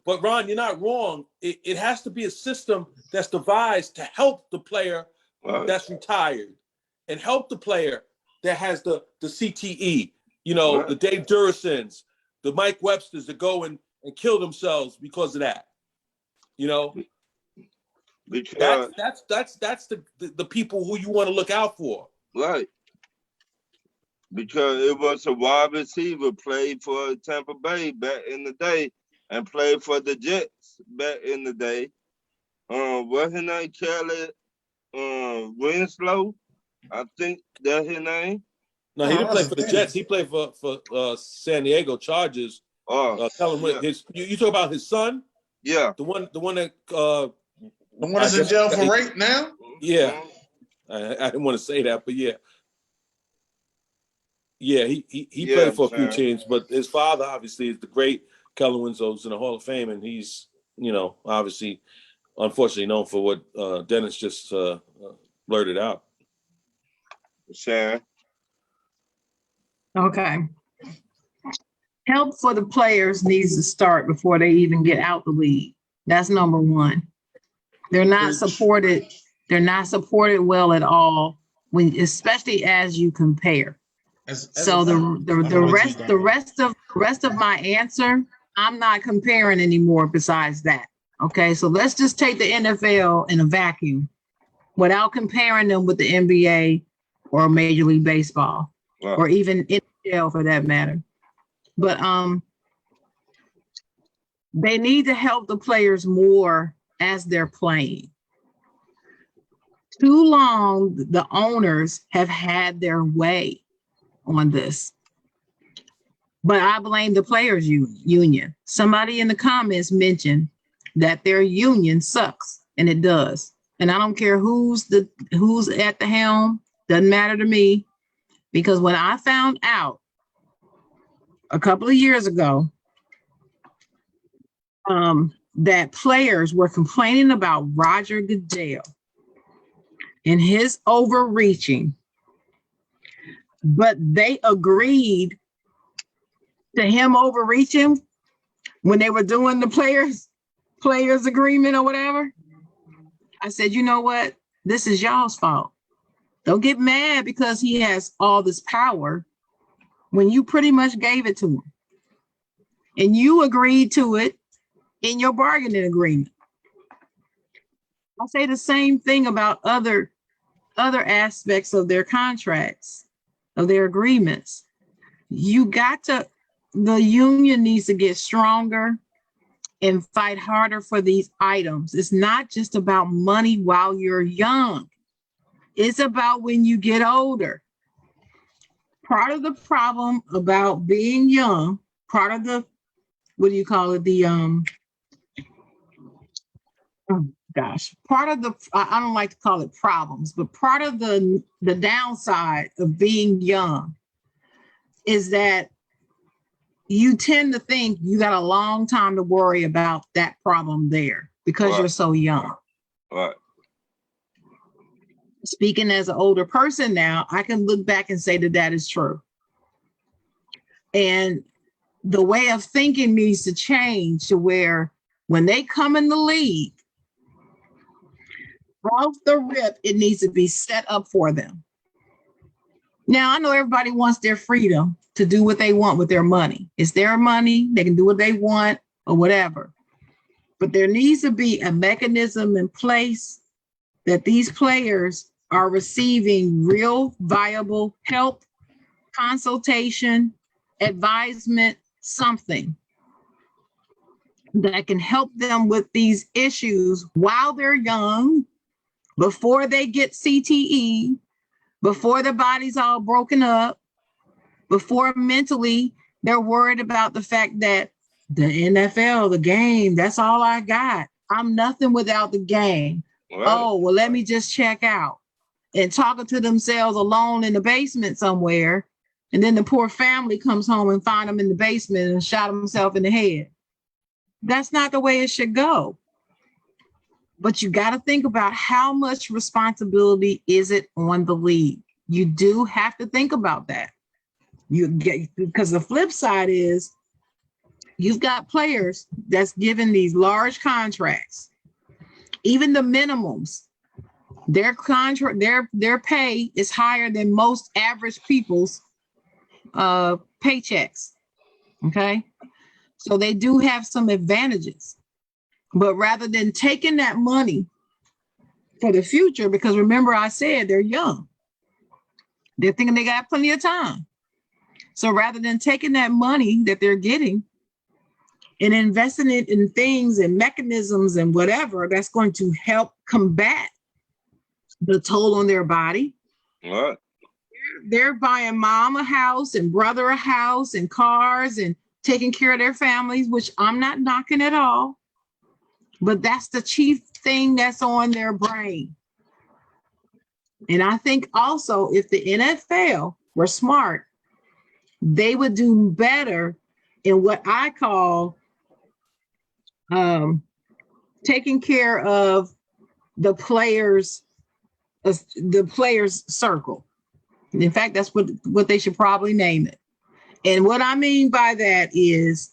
But Ron, you're not wrong. It has to be a system that's devised to help the player that's retired and help the player that has the CTE, the Dave Durisons, the Mike Websters that go and kill themselves because of that. Because that's the people who you want to look out for. right. Because it was a wide receiver played for Tampa Bay back in the day and played for the Jets back in the day. What's his name? Kelly Winslow. I think that's his name. No, he didn't play for the Jets. He played for San Diego Chargers. Tell him you talk about his son? Yeah. The one that the one that's in jail for rape now? Yeah. I didn't want to say that, but yeah. Yeah, he played for a few teams, but his father obviously is the great Kellen Winslow's in the Hall of Fame, and he's, obviously, unfortunately known for what Dennis just blurted out. Sharon. Okay. Help for the players needs to start before they even get out the league. That's number one. They're not supported. They're not supported well at all, especially as you compare. So the rest of my answer, I'm not comparing anymore besides that. Okay, so let's just take the NFL in a vacuum without comparing them with the NBA or Major League Baseball or even NHL for that matter. But they need to help the players more as they're playing. Too long, the owners have had their way on this. But I blame the players union. Somebody in the comments mentioned that their union sucks, and it does. And I don't care who's at the helm, doesn't matter to me, because when I found out a couple of years ago that players were complaining about Roger Goodell and his overreaching, but they agreed to him overreaching when they were doing the players agreement or whatever. I said, you know what? This is y'all's fault. Don't get mad because he has all this power when you pretty much gave it to him. And you agreed to it in your bargaining agreement. I say the same thing about other aspects of their contracts, of their agreements. The union needs to get stronger and fight harder for these items. It's not just about money while you're young. It's about when you get older. Part of the problem about being young, part of the, what do you call it? Part of the, I don't like to call it problems, but part of the downside of being young is that you tend to think you got a long time to worry about that problem there because you're so young. Right. Speaking as an older person now, I can look back and say that is true. And the way of thinking needs to change to where when they come in the league, off the rip, it needs to be set up for them. Now, I know everybody wants their freedom to do what they want with their money. It's their money. They can do what they want or whatever. But there needs to be a mechanism in place that these players are receiving real viable help, consultation, advisement, something that can help them with these issues while they're young, before they get CTE, before their body's all broken up, before mentally they're worried about the fact that the NFL, the game, that's all I got. I'm nothing without the game. Right. Oh, well, let me just check out. And talking to themselves alone in the basement somewhere. And then the poor family comes home and find them in the basement and shot himself in the head. That's not the way it should go. But you got to think about how much responsibility is it on the league. You do have to think about that. You get, because the flip side is you've got players that's given these large contracts, even the minimums. Their contract, their pay is higher than most average people's paychecks. Okay, so they do have some advantages. But rather than taking that money for the future, because remember I said they're young, they're thinking they got plenty of time. So rather than taking that money that they're getting and investing it in things and mechanisms and whatever that's going to help combat the toll on their body, Right. they're buying mom a house and brother a house and cars and taking care of their families, which I'm not knocking at all. But that's the chief thing that's on their brain. And I think also if the NFL were smart, they would do better in what I call taking care of the players' circle. In fact, that's what they should probably name it. And what I mean by that is,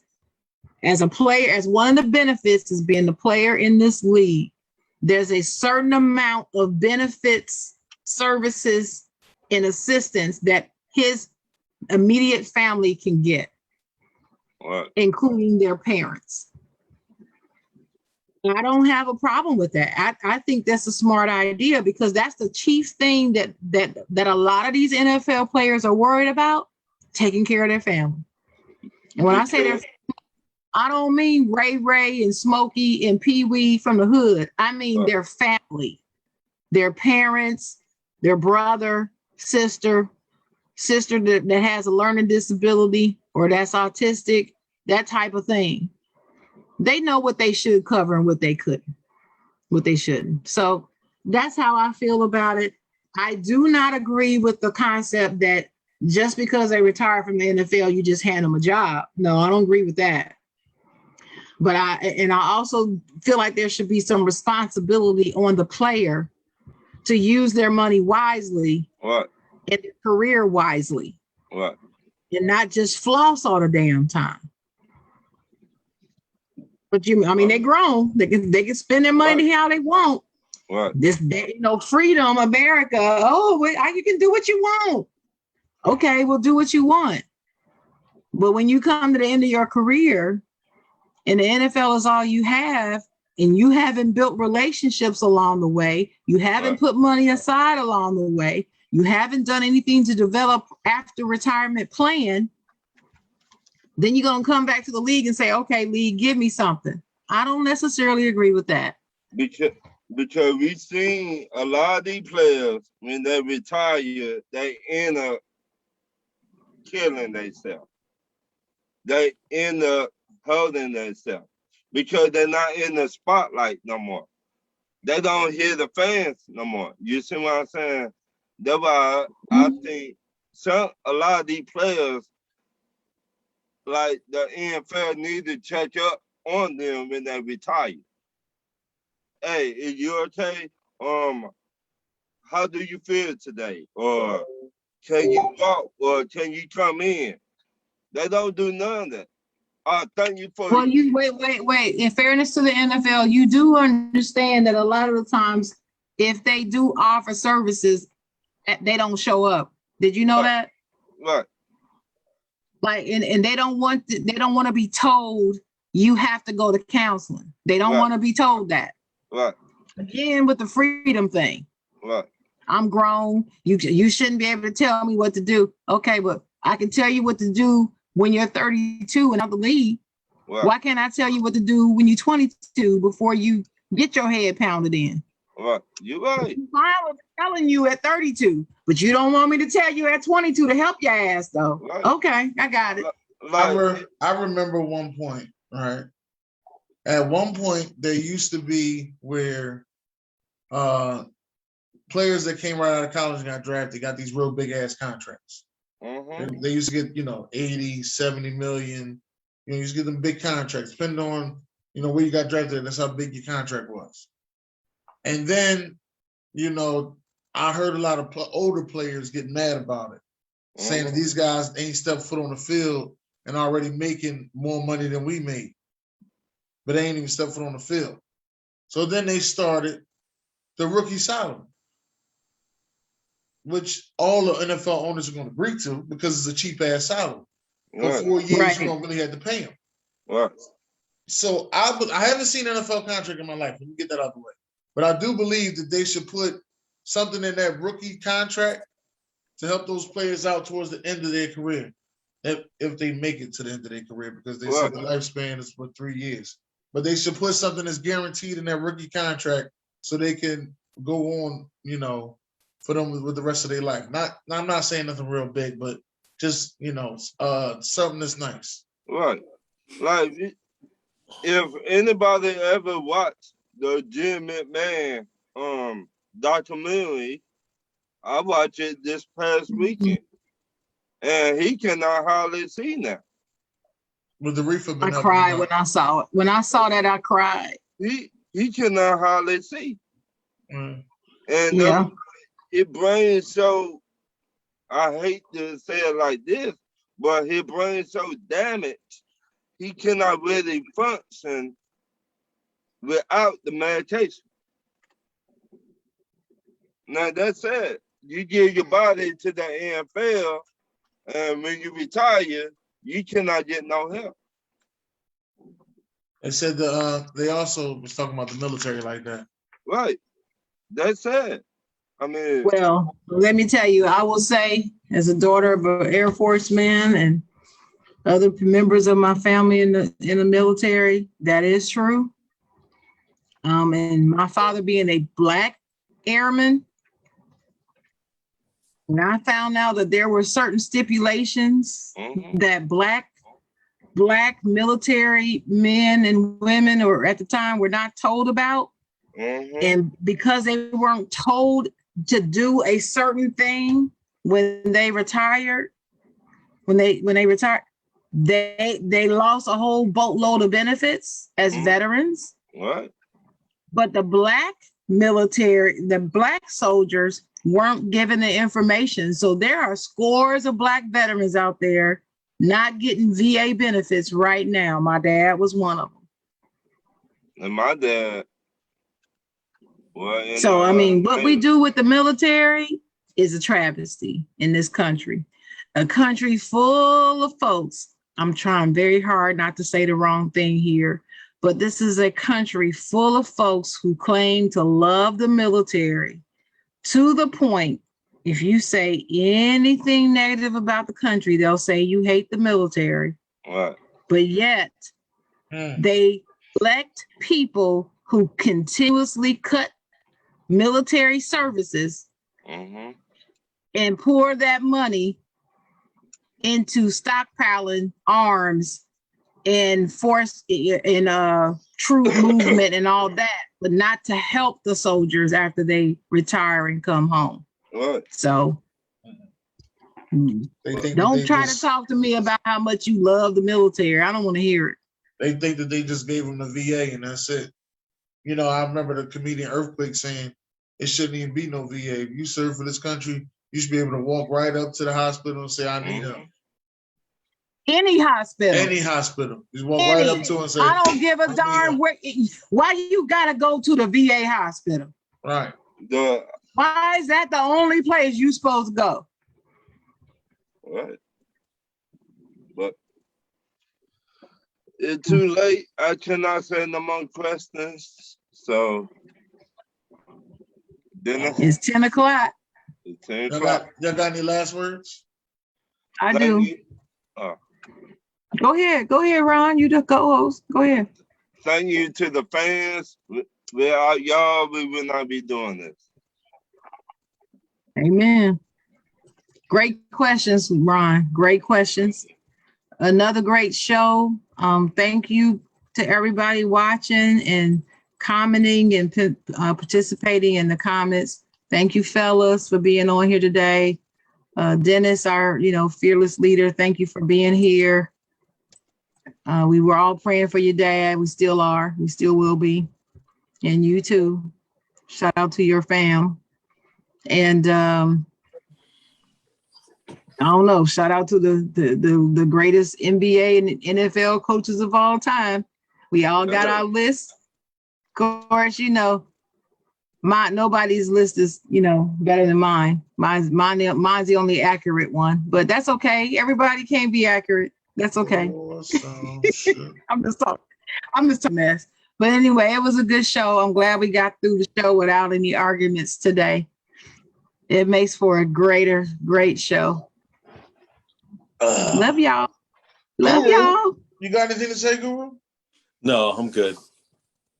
as a player, as one of the benefits is being the player in this league, there's a certain amount of benefits, services, and assistance that his immediate family can get, Right. including their parents. I don't have a problem with that. I think that's a smart idea, because that's the chief thing that a lot of these NFL players are worried about, taking care of their family. And when I say their, I don't mean Ray and Smokey and Pee Wee from the hood. I mean their family, their parents, their brother, sister that has a learning disability or that's autistic, that type of thing. They know what they should cover and what they couldn't, what they shouldn't. So that's how I feel about it. I do not agree with the concept that just because they retire from the NFL, you just hand them a job. No, I don't agree with that. But I also feel like there should be some responsibility on the player to use their money wisely and their career wisely, and not just floss all the damn time. But they grown. They can spend their money how they want. Freedom, America. Oh, you can do what you want. Okay, well, do what you want. But when you come to the end of your career and the NFL is all you have, and you haven't built relationships along the way, you haven't put money aside along the way, you haven't done anything to develop after retirement plan, then you're going to come back to the league and say, okay, league, give me something. I don't necessarily agree with that. Because we've seen a lot of these players, when they retire, they end up killing themselves. They end up hurting themselves because they're not in the spotlight no more. They don't hear the fans no more. You see what I'm saying? That's why I think a lot of these players, like the NFL, need to check up on them when they retire. Hey, is you okay? How do you feel today? Or can you walk? Or can you come in? They don't do none of that. Thank you for. Well, wait. In fairness to the NFL, you do understand that a lot of the times, if they do offer services, they don't show up. Did you know that? Right. Like, and they don't want to be told you have to go to counseling. They don't want to be told that. Right. Again, with the freedom thing. Right. I'm grown. You shouldn't be able to tell me what to do. Okay, but I can tell you what to do when you're 32 and out the league. Right. Why can't I tell you what to do when you're 22 before you get your head pounded in? Right. You're right. I'm fine with telling you at 32, but you don't want me to tell you at 22 to help your ass, though. Right. Okay, I got it. I remember one point, right? At one point, there used to be where players that came right out of college and got drafted got these real big ass contracts. Mm-hmm. They used to get, 80, 70 million. You used to get them big contracts, depending on, where you got drafted. That's how big your contract was. And then, you know, I heard a lot of older players get mad about it, saying that these guys ain't stepped foot on the field and already making more money than we made, but they ain't even stepped foot on the field. So then they started the rookie salary, which all the NFL owners are going to agree to because it's a cheap ass salary. For 4 years, Right. you don't really have to pay them. Right. So I haven't seen an NFL contract in my life. Let me get that out of the way. But I do believe that they should put something in that rookie contract to help those players out towards the end of their career, if they make it to the end of their career, because they said the lifespan is for 3 years. But they should put something that's guaranteed in that rookie contract so they can go on, you know, for them with the rest of their life. I'm not saying nothing real big, but just, you know, something that's nice. Right. Like, if anybody ever watched the Jim McMahon documentary, I watched it this past weekend, and he cannot hardly see now. With the reefer, I cried when I saw it. When I saw that, I cried. He cannot hardly see, Mm. and Yeah. his brain so, I hate to say it like this, but his brain so damaged, he cannot really function without the medication. Now that's it. You give your body to the NFL, and when you retire, you cannot get no help. They said they also was talking about the military like that. Right. That's it. I mean, Well, let me tell you, I will say, as a daughter of an Air Force man and other members of my family in the military, that is true. And my father being a Black airman, when I found out that there were certain stipulations that Black military men and women, or at the time, were not told about, and because they weren't told to do a certain thing when they retired, they lost a whole boatload of benefits as veterans. Right. But the Black military, the Black soldiers weren't given the information. So there are scores of Black veterans out there not getting VA benefits right now. My dad was one of them. And my dad, well, So, I mean, what we do with the military is a travesty in this country. A country full of folks. I'm trying very hard not to say the wrong thing here, but this is a country full of folks who claim to love the military to the point, if you say anything negative about the country, they'll say you hate the military. Right. But yet they elect people who continuously cut military services and pour that money into stockpiling arms and force and troop movement and all that, but not to help the soldiers after they retire and come home. Right. So don't try to talk to me about how much you love the military. I don't want to hear it. They think that they just gave them the VA and that's it. You know, I remember the comedian Earthquake saying it shouldn't even be no VA. If you serve for this country, you should be able to walk right up to the hospital and say, I need help. Any hospital. Any hospital. Just walk right up to it and say, I don't give a darn why you gotta go to the VA hospital. Right. Why is that the only place you supposed to go? Right. But it's too late. I cannot say no more questions. So then it's 10 o'clock. It's 10 o'clock. Y'all got any last words? I do. Go ahead, Ron. You the co-host. Go ahead. Thank you to the fans. Without y'all, we would not be doing this. Amen. Great questions, Ron. Great questions. Another great show. Thank you to everybody watching and commenting and participating in the comments. Thank you, fellas, for being on here today. Dennis, our fearless leader, thank you for being here. We were all praying for your dad. We still are. We still will be. And you too. Shout out to your fam. And I don't know. Shout out to the greatest NBA and NFL coaches of all time. We all got our list. Of course, you know, nobody's list is, you know, better than mine. Mine's the only accurate one, but that's okay. Everybody can't be accurate. That's okay. I'm just a mess. But anyway, it was a good show. I'm glad we got through the show without any arguments today. It makes for a great show. Love y'all. Love Guru, y'all. You got anything to say, Guru? No, I'm good.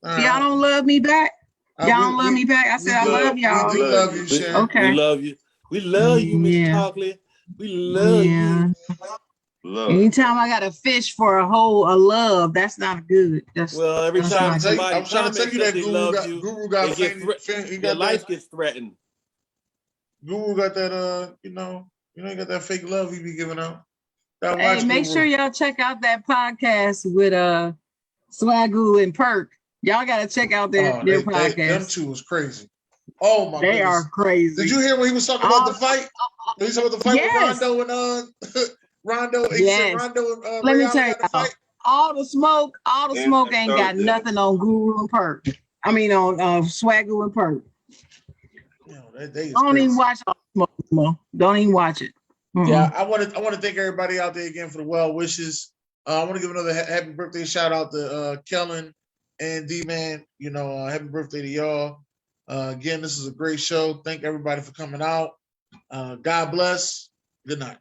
Y'all don't love me back? Y'all don't love me back? I said I love y'all. We do love you, Shan. Okay. We love you. We love you, Miss Yeah. Chocolate. We love you. Love. Anytime I got to fish for a love, that's not good. Well, every that's time not good. somebody I'm trying to tell you that they Guru got their life gets threatened. Guru got that you know, he got that fake love he be giving out. Hey, make sure y'all check out that podcast with Swagoo and Perk. Y'all gotta check out their podcast. Them two was crazy. Oh my They goodness. are crazy. Did you hear when he was talking about the fight? When he was talking about the fight Yes. with Rondo and Rondo? Yes. Rondo and Let me Ray tell Allen you, got the fight? all the smoke ain't got nothing on Guru and Perk. I mean on Swagoo and Perk. Don't even watch all the smoke. Don't even watch it. Mm-mm. Yeah, I want to thank everybody out there again for the well wishes. I want to give another happy birthday shout out to Kellen and D-Man. You know, happy birthday to y'all. Again, this is a great show. Thank everybody for coming out. God bless. Good night.